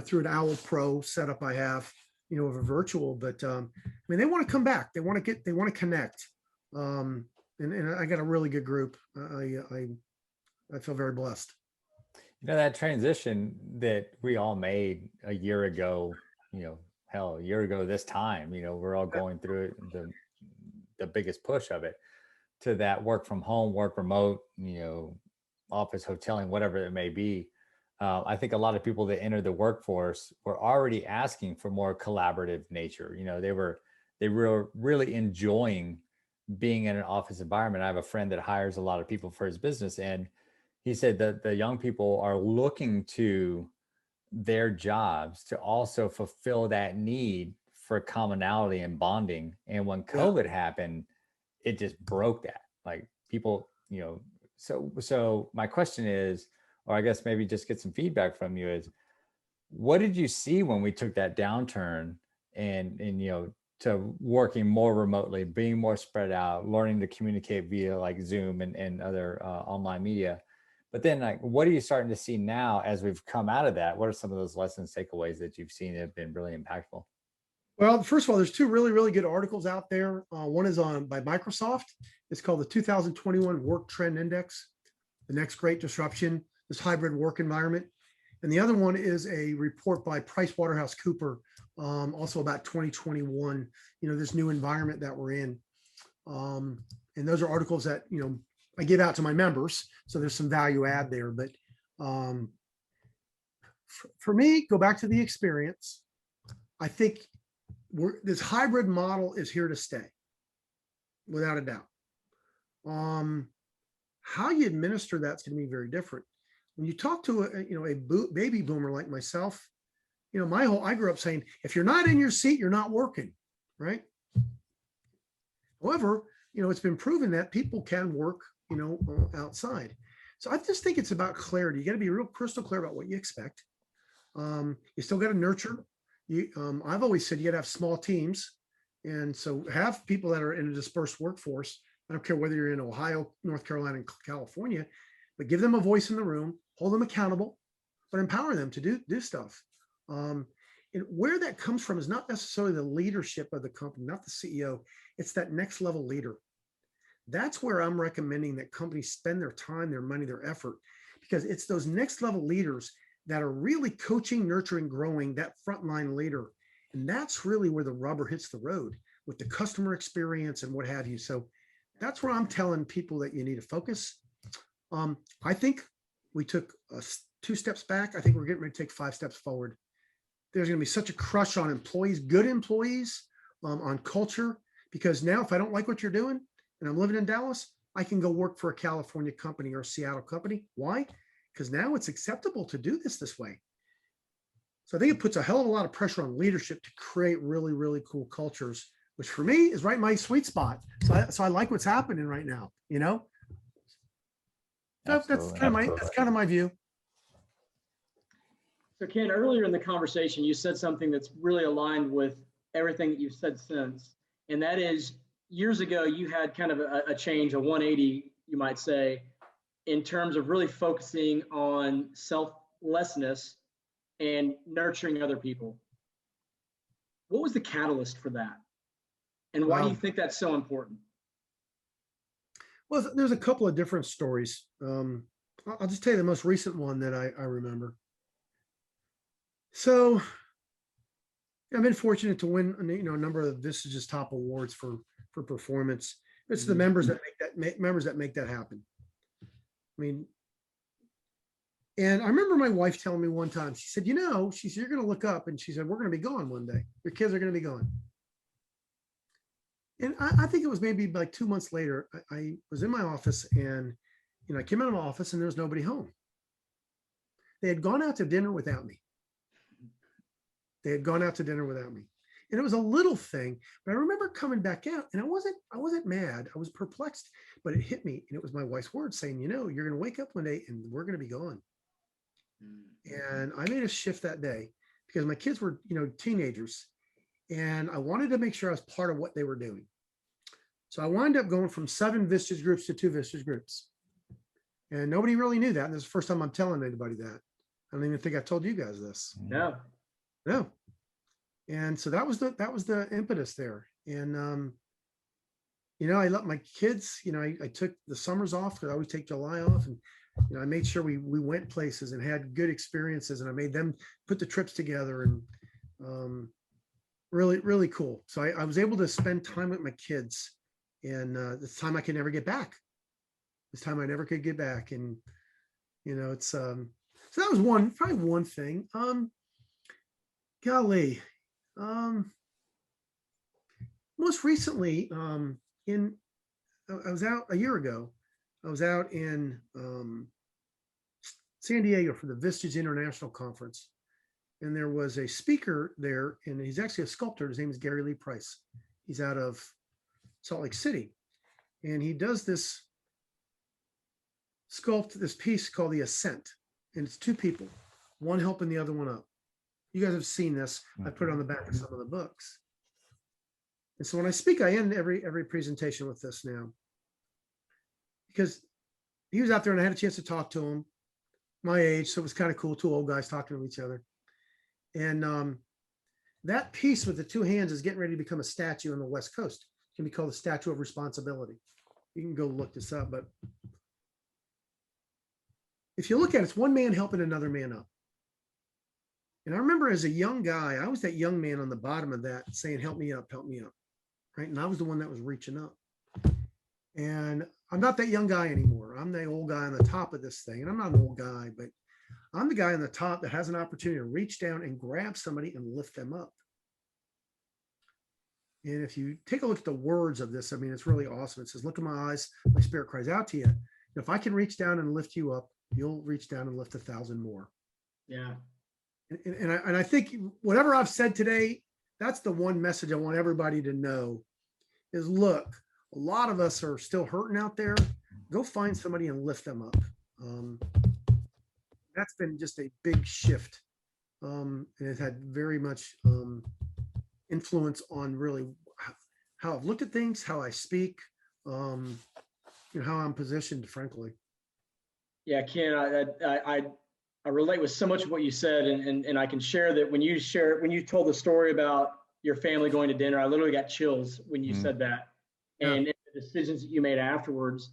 through an Owl Pro setup I have, of a virtual, but I mean, they want to come back. They want to connect. And I got a really good group. I feel very blessed. That transition that we all made a year ago, hell, a year ago this time, we're all going through the biggest push of it to that work from home, work remote, office hoteling, whatever it may be. I think a lot of people that enter the workforce were already asking for more collaborative nature. They were really enjoying being in an office environment. I have a friend that hires a lot of people for his business, and he said that the young people are looking to their jobs to also fulfill that need for commonality and bonding. And when COVID happened, it just broke that. Like people, so my question is, or I guess maybe just get some feedback from you, is what did you see when we took that downturn and to working more remotely, being more spread out, learning to communicate via like Zoom and other online media? But then like, what are you starting to see now as we've come out of that? What are some of those lessons, takeaways that you've seen that have been really impactful? Well, first of all, there's two really, really good articles out there. One is by Microsoft. It's called the 2021 Work Trend Index, the next great disruption, this hybrid work environment. And the other one is a report by PricewaterhouseCoopers, also about 2021, this new environment that we're in. And those are articles that, I give out to my members. So there's some value add there. But for me, go back to the experience. I think this hybrid model is here to stay, without a doubt. How you administer that's going to be very different. When you talk to a baby boomer like myself, I grew up saying, if you're not in your seat, you're not working, right? However, it's been proven that people can work, outside. So I just think it's about clarity. You got to be real crystal clear about what you expect. You still got to nurture. I've always said you got to have small teams. And so have people that are in a dispersed workforce. I don't care whether you're in Ohio, North Carolina, and California, but give them a voice in the room, hold them accountable, but empower them to do stuff. And where that comes from is not necessarily the leadership of the company, not the CEO. It's that next level leader. That's where I'm recommending that companies spend their time, their money, their effort, because it's those next level leaders that are really coaching, nurturing, growing that frontline leader. And that's really where the rubber hits the road with the customer experience and what have you. So that's where I'm telling people that you need to focus. I think we took 2 steps back. I think we're getting ready to take 5 steps forward. There's going to be such a crush on employees, good employees, on culture, because now if I don't like what you're doing and I'm living in Dallas, I can go work for a California company or a Seattle company. Why? Because now it's acceptable to do this way. So I think it puts a hell of a lot of pressure on leadership to create really, really cool cultures, which for me is right in my sweet spot. So I like what's happening right now, That's kind of my view. So Ken, earlier in the conversation, you said something that's really aligned with everything that you've said since, and that is years ago, you had kind of a change, a 180, you might say, in terms of really focusing on selflessness and nurturing other people. What was the catalyst for that? And why do you think that's so important? Well, there's a couple of different stories. I'll just tell you the most recent one that I remember. So I've been fortunate to win, a number of Vistage's top awards for performance. It's the members that make that happen. I mean, and I remember my wife telling me one time, she said, she said, you're going to look up, and she said, we're going to be gone one day. Your kids are going to be gone. And I think it was maybe like 2 months later, I was in my office, and, I came out of my office and there was nobody home. They had gone out to dinner without me. And it was a little thing, but I remember coming back out, and I wasn't mad. I was perplexed, but it hit me. And it was my wife's words saying, you're going to wake up one day and we're going to be gone. And I made a shift that day because my kids were, teenagers, and I wanted to make sure I was part of what they were doing. So I wound up going from 7 Vistage groups to 2 Vistage groups. And nobody really knew that. And this is the first time I'm telling anybody that. I don't even think I told you guys this. No. No. And so that was the impetus there. And, I let my kids, I took the summers off because I always take July off. And, I made sure we went places and had good experiences, and I made them put the trips together, and really, really cool. So I was able to spend time with my kids, and this time I could never get back. This time I never could get back. And, it's, so that was probably one thing. Golly, most recently, I was out a year ago. I was out in San Diego for the Vistage International Conference, and there was a speaker there, and he's actually a sculptor. His name is Gary Lee Price. He's out of Salt Lake City, and he does this piece called the Ascent, and it's two people, one helping the other one up. You guys have seen this. I put it on the back of some of the books. And so when I speak, I end every presentation with this now, because he was out there and I had a chance to talk to him, my age. So it was kind of cool. Two old guys talking to each other. And that piece with the two hands is getting ready to become a statue on the West Coast. It can be called the Statue of Responsibility. You can go look this up, but if you look at it, it's one man helping another man up. And I remember as a young guy, I was that young man on the bottom of that saying, help me up, right? And I was the one that was reaching up. And I'm not that young guy anymore. I'm the old guy on the top of this thing. And I'm not an old guy, but I'm the guy on the top that has an opportunity to reach down and grab somebody and lift them up. And if you take a look at the words of this, I mean, it's really awesome. It says, look in my eyes, my spirit cries out to you. If I can reach down and lift you up, you'll reach down and lift 1,000 more. Yeah. And I think whatever I've said today, that's the one message I want everybody to know is, look, a lot of us are still hurting out there. Go find somebody and lift them up. That's been just a big shift. And it's had very much influence on really how I've looked at things, how I speak, how I'm positioned, frankly. Yeah, Ken, I relate with so much of what you said, and I can share that when you told the story about your family going to dinner, I literally got chills when you said that, and the decisions that you made afterwards.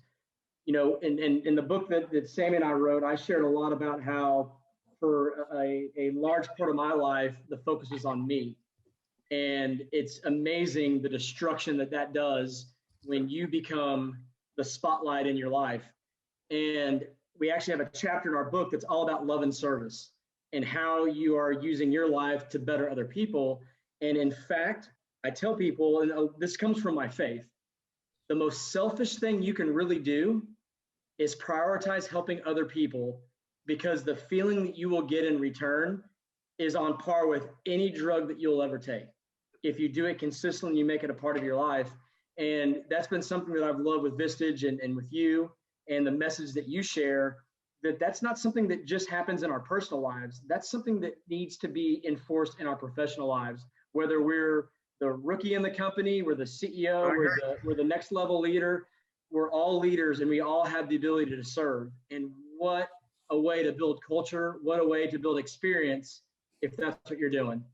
In the book that Sammy and I wrote, I shared a lot about how for a large part of my life, the focus was on me. And it's amazing the destruction that does when you become the spotlight in your life. And we actually have a chapter in our book that's all about love and service and how you are using your life to better other people. And in fact, I tell people, and this comes from my faith, the most selfish thing you can really do is prioritize helping other people, because the feeling that you will get in return is on par with any drug that you'll ever take. If you do it consistently, you make it a part of your life. And that's been something that I've loved with Vistage and with you, and the message that you share, that's not something that just happens in our personal lives. That's something that needs to be enforced in our professional lives, whether we're the rookie in the company, we're the CEO, we're the next level leader. We're all leaders, and we all have the ability to serve. And what a way to build culture, what a way to build experience if that's what you're doing.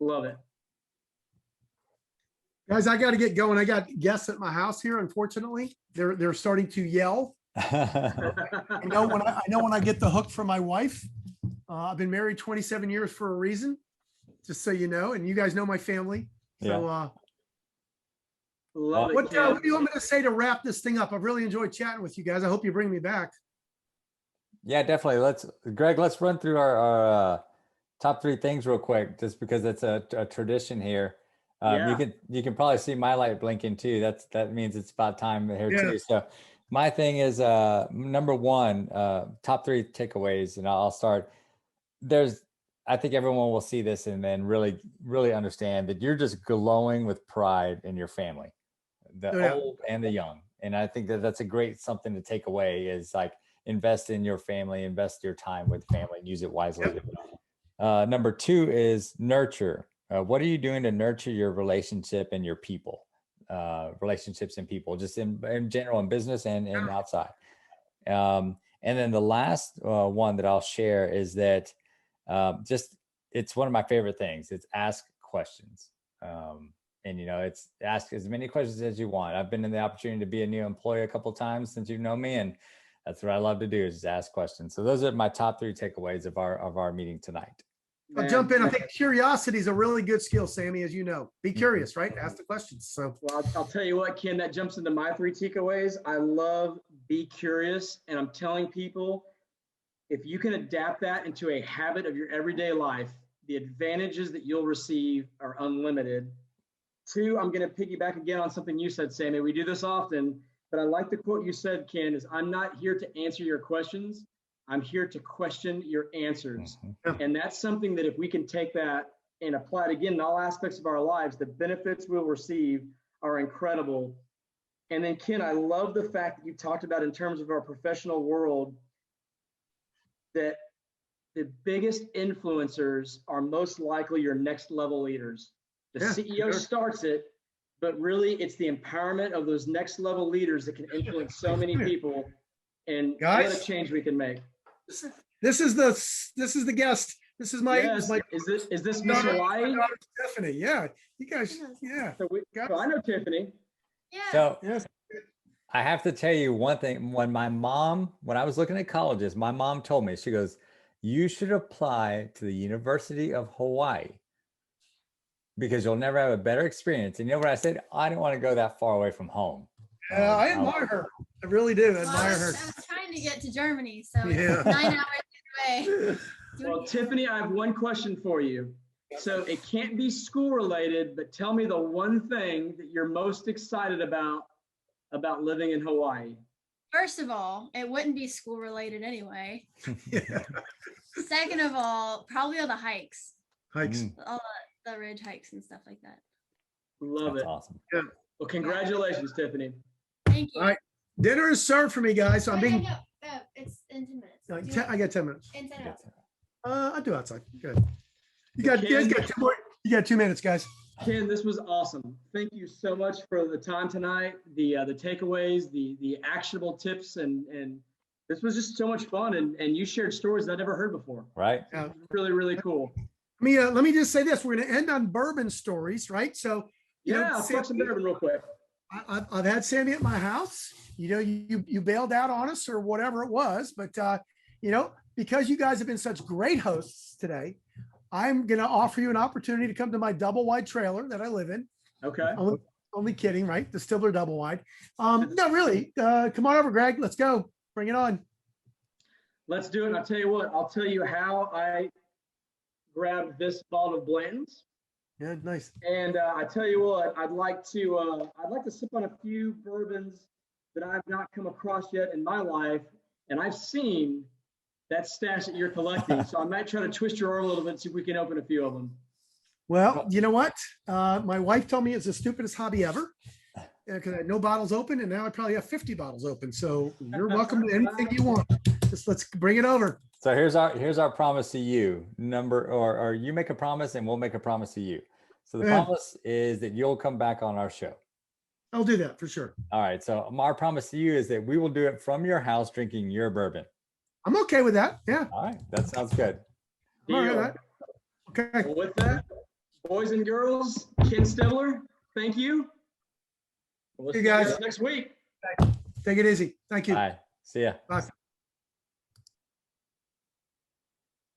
Love it. Guys, I got to get going. I got guests at my house here. Unfortunately, they're starting to yell. I know when I get the hook from my wife. I've been married 27 years for a reason, just so you know, and you guys know my family. So, what do you want me to say to wrap this thing up? I've really enjoyed chatting with you guys. I hope you bring me back. Yeah, definitely. Greg, let's run through our top 3 things real quick, just because it's a tradition here. You can probably see my light blinking too. That means it's about time here too. So my thing is number 1, top 3 takeaways, and I'll start. I think everyone will see this and then really, really understand that you're just glowing with pride in your family, the old and the young. And I think that's a great something to take away, is like, invest in your family, invest your time with family, and use it wisely. Number 2 is nurture. What are you doing to nurture your relationship and your people, relationships and people, just in general, in business and outside? And then the last one that I'll share is that it's one of my favorite things. It's ask questions. And, it's ask as many questions as you want. I've been in the opportunity to be a new employee a couple of times since you've known me. And that's what I love to do, is just ask questions. So those are my top 3 takeaways of our meeting tonight. I'll jump in. I think curiosity is a really good skill, Sammy, as you know. Be curious, right? Ask the questions. So, well, I'll tell you what, Ken, that jumps into my 3 takeaways. I love be curious. And I'm telling people, if you can adapt that into a habit of your everyday life, the advantages that you'll receive are unlimited. 2, I'm going to piggyback again on something you said, Sammy. We do this often, but I like the quote you said, Ken, is I'm not here to answer your questions. I'm here to question your answers. And that's something that if we can take that and apply it again in all aspects of our lives, the benefits we'll receive are incredible. And then, Ken, I love the fact that you talked about in terms of our professional world, that the biggest influencers are most likely your next level leaders. The CEO starts it, but really it's the empowerment of those next level leaders that can influence so many people. And what a change we can make. This is the guest. This is my. Yes. Is this Miss Hawaii? Tiffany. Yeah, you guys. Yeah. So I know Tiffany. Yeah. So Yes. I have to tell you one thing. When I was looking at colleges, my mom told me, she goes, you should apply to the University of Hawaii because you'll never have a better experience. And you know what I said? I didn't want to go that far away from home. I admire her. I really do admire her. I was trying to get to Germany, so Yeah. it's 9 hours away. Well, Tiffany, I have one question for you. So it can't be school related, but tell me the one thing that you're most excited about living in Hawaii. First of all, it wouldn't be school related anyway. Yeah. Second of all, probably all the hikes, Hikes. all the ridge hikes and stuff like that. Love That's it. awesome. Yeah. Well, congratulations, Tiffany. Thank you. All right. Dinner is served for me, guys. So I'm being. No, it's in 10 minutes. I got 10 minutes. Inside out. I'll do outside. Good. You guys got 2 more. You got 2 minutes, guys. Ken, this was awesome. Thank you so much for the time tonight, the takeaways, the actionable tips, and this was just so much fun. And you shared stories that I never heard before. Right. Yeah. Really, really cool. Let me just say this. We're going to end on bourbon stories, right? So, I'll talk some bourbon real quick. I've had Sammy at my house. You bailed out on us or whatever it was, but because you guys have been such great hosts today, I'm going to offer you an opportunity to come to my double wide trailer that I live in. Okay. Only kidding, right? The Stibler double wide. No, really. Come on over, Greg. Let's go. Bring it on. Let's do it. And I'll tell you what. I'll tell you how I grabbed this bottle of Blanton's. Yeah, nice. And I tell you what, I'd like to sip on a few bourbons that I've not come across yet in my life, and I've seen that stash that you're collecting. So I might try to twist your arm a little bit, see if we can open a few of them. Well, you know what? My wife told me it's the stupidest hobby ever because I had no bottles open, and now I probably have 50 bottles open. So you're welcome to anything you want. Just let's bring it over. So here's our promise to you. Or you make a promise and we'll make a promise to you. So the promise is that you'll come back on our show. I'll do that for sure. All right. So our promise to you is that we will do it from your house, drinking your bourbon. I'm okay with that. Yeah. All right. That sounds good. I'm all right with that. Okay. Well, with that, boys and girls, Ken Stibler, thank you. We'll See see you guys next week. Take it easy. Thank you. Bye. See ya. Bye.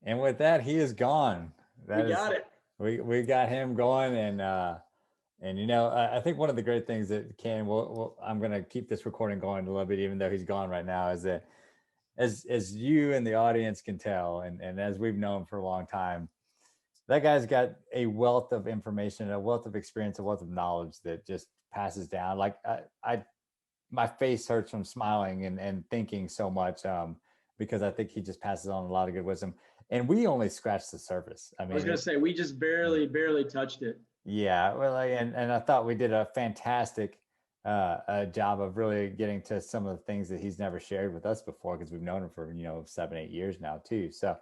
And with that, he is gone. We got it. We got him going, and I think one of the great things that I'm going to keep this recording going a little bit, even though he's gone right now, is that as you and the audience can tell, and as we've known for a long time, that guy's got a wealth of information, a wealth of experience, a wealth of knowledge that just passes down. Like my face hurts from smiling and thinking so much because I think he just passes on a lot of good wisdom. And we only scratched the surface. I was going to say, we just barely touched it. Yeah. Well, and I thought we did a fantastic job of really getting to some of the things that he's never shared with us before, because we've known him for, 7-8 years now too. So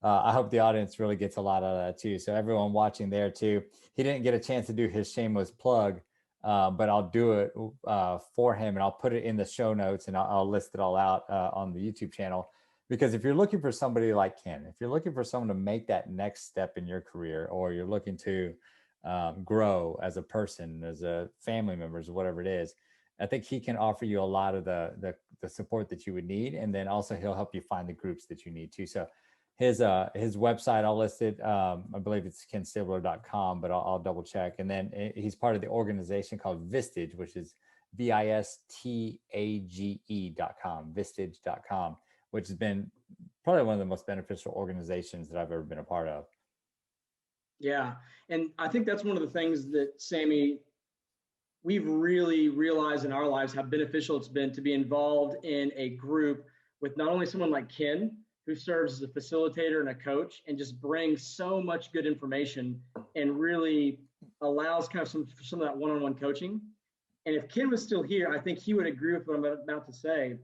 I hope the audience really gets a lot out of that too. So everyone watching there too, he didn't get a chance to do his shameless plug but I'll do it for him, and I'll put it in the show notes, and I'll list it all out on the YouTube channel. Because if you're looking for somebody like Ken, if you're looking for someone to make that next step in your career, or you're looking to grow as a person, as a family members, whatever it is, I think he can offer you a lot of the support that you would need. And then also he'll help you find the groups that you need to. So his website, I'll list it. I believe it's kenstibler.com, but I'll double check. And then he's part of the organization called Vistage, which is vistage.com, vistage.com, which has been probably one of the most beneficial organizations that I've ever been a part of. Yeah. And I think that's one of the things that, Sammy, we've really realized in our lives how beneficial it's been to be involved in a group with not only someone like Ken, who serves as a facilitator and a coach and just brings so much good information and really allows kind of some of that one-on-one coaching. And if Ken was still here, I think he would agree with what I'm about to say.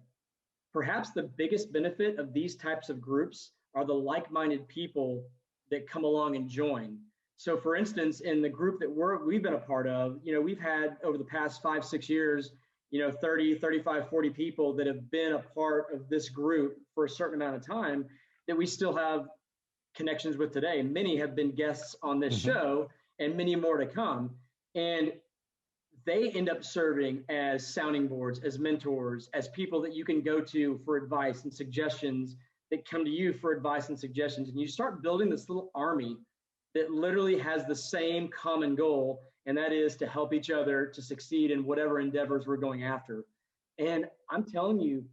Perhaps the biggest benefit of these types of groups are the like-minded people that come along and join. So for instance, in the group that we've been a part of, we've had over the past 5-6 years, 30, 35, 40 people that have been a part of this group for a certain amount of time that we still have connections with today. Many have been guests on this show and many more to come. And they end up serving as sounding boards, as mentors, as people that you can go to for advice and suggestions, that come to you for advice and suggestions. And you start building this little army that literally has the same common goal, and that is to help each other to succeed in whatever endeavors we're going after. And I'm telling you,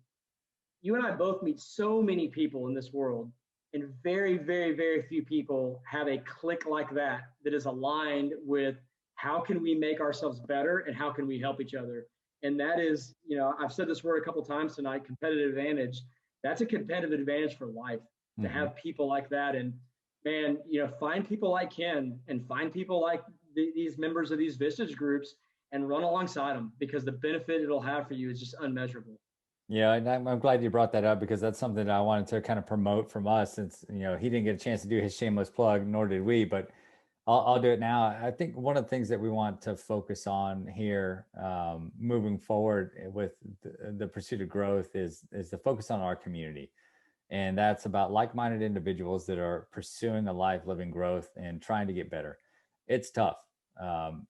you and I both meet so many people in this world, and very, very, very few people have a clique like that is aligned with how can we make ourselves better and how can we help each other. And that is, I've said this word a couple of times tonight, competitive advantage. That's a competitive advantage for life, to have people like that. And man, find people like Ken and find people like these members of these Vistage groups and run alongside them, because the benefit it'll have for you is just unmeasurable. Yeah, and I'm glad you brought that up, because that's something that I wanted to kind of promote from us, since, he didn't get a chance to do his shameless plug, nor did we, but I'll do it now. I think one of the things that we want to focus on here moving forward with the pursuit of growth is to focus on our community. And that's about like-minded individuals that are pursuing a life living growth and trying to get better. It's tough.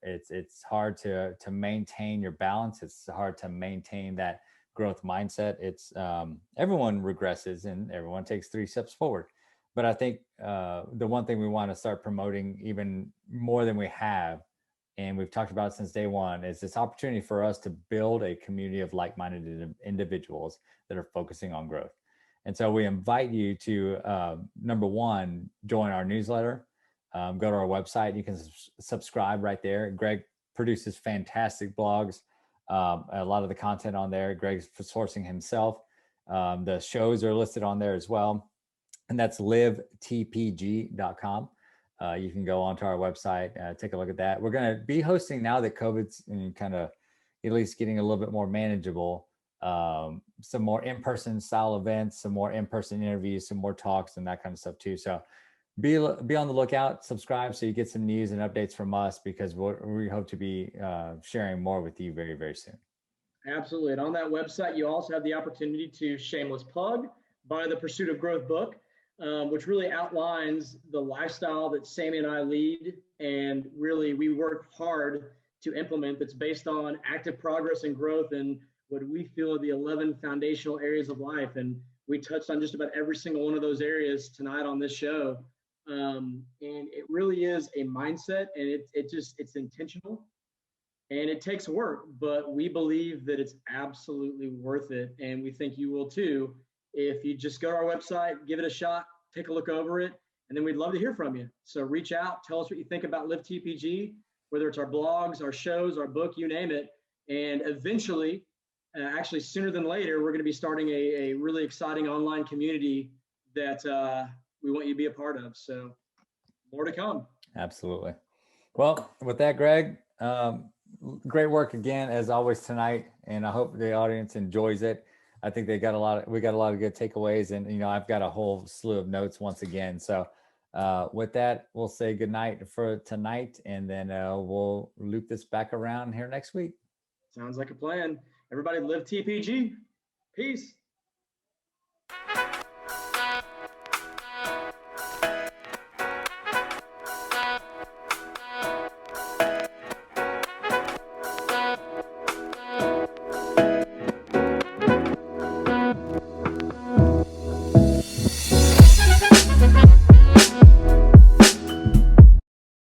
It's hard to maintain your balance. It's hard to maintain that growth mindset. It's everyone regresses and everyone takes 3 steps forward. But I think the one thing we want to start promoting even more than we have, and we've talked about it since day one, is this opportunity for us to build a community of like-minded individuals that are focusing on growth. And so we invite you to, number one, join our newsletter. Go to our website. You can subscribe right there. Greg produces fantastic blogs. A lot of the content on there, Greg's sourcing himself. The shows are listed on there as well. And that's livetpg.com. You can go onto our website, take a look at that. We're going to be hosting, now that COVID's kind of at least getting a little bit more manageable, some more in-person style events, some more in-person interviews, some more talks and that kind of stuff too. So be on the lookout, subscribe so you get some news and updates from us, because we hope to be sharing more with you very, very soon. Absolutely. And on that website, you also have the opportunity to shameless plug, buy the Pursuit of Growth book, which really outlines the lifestyle that Sammy and I lead. And really, we work hard to implement, that's based on active progress and growth and what we feel are the 11 foundational areas of life. And we touched on just about every single one of those areas tonight on this show. And it really is a mindset, and it's intentional, and it takes work, but we believe that it's absolutely worth it. And we think you will too, if you just go to our website, give it a shot, take a look over it, and then we'd love to hear from you. So reach out, tell us what you think about Live TPG, whether it's our blogs, our shows, our book, you name it. And eventually, actually sooner than later, we're going to be starting a really exciting online community that we want you to be a part of. So more to come. Absolutely. Well, with that, Greg, great work again, as always tonight. And I hope the audience enjoys it. I think we got a lot of good takeaways, and, I've got a whole slew of notes once again. So With that, we'll say goodnight for tonight, and then we'll loop this back around here next week. Sounds like a plan. Everybody live TPG. Peace.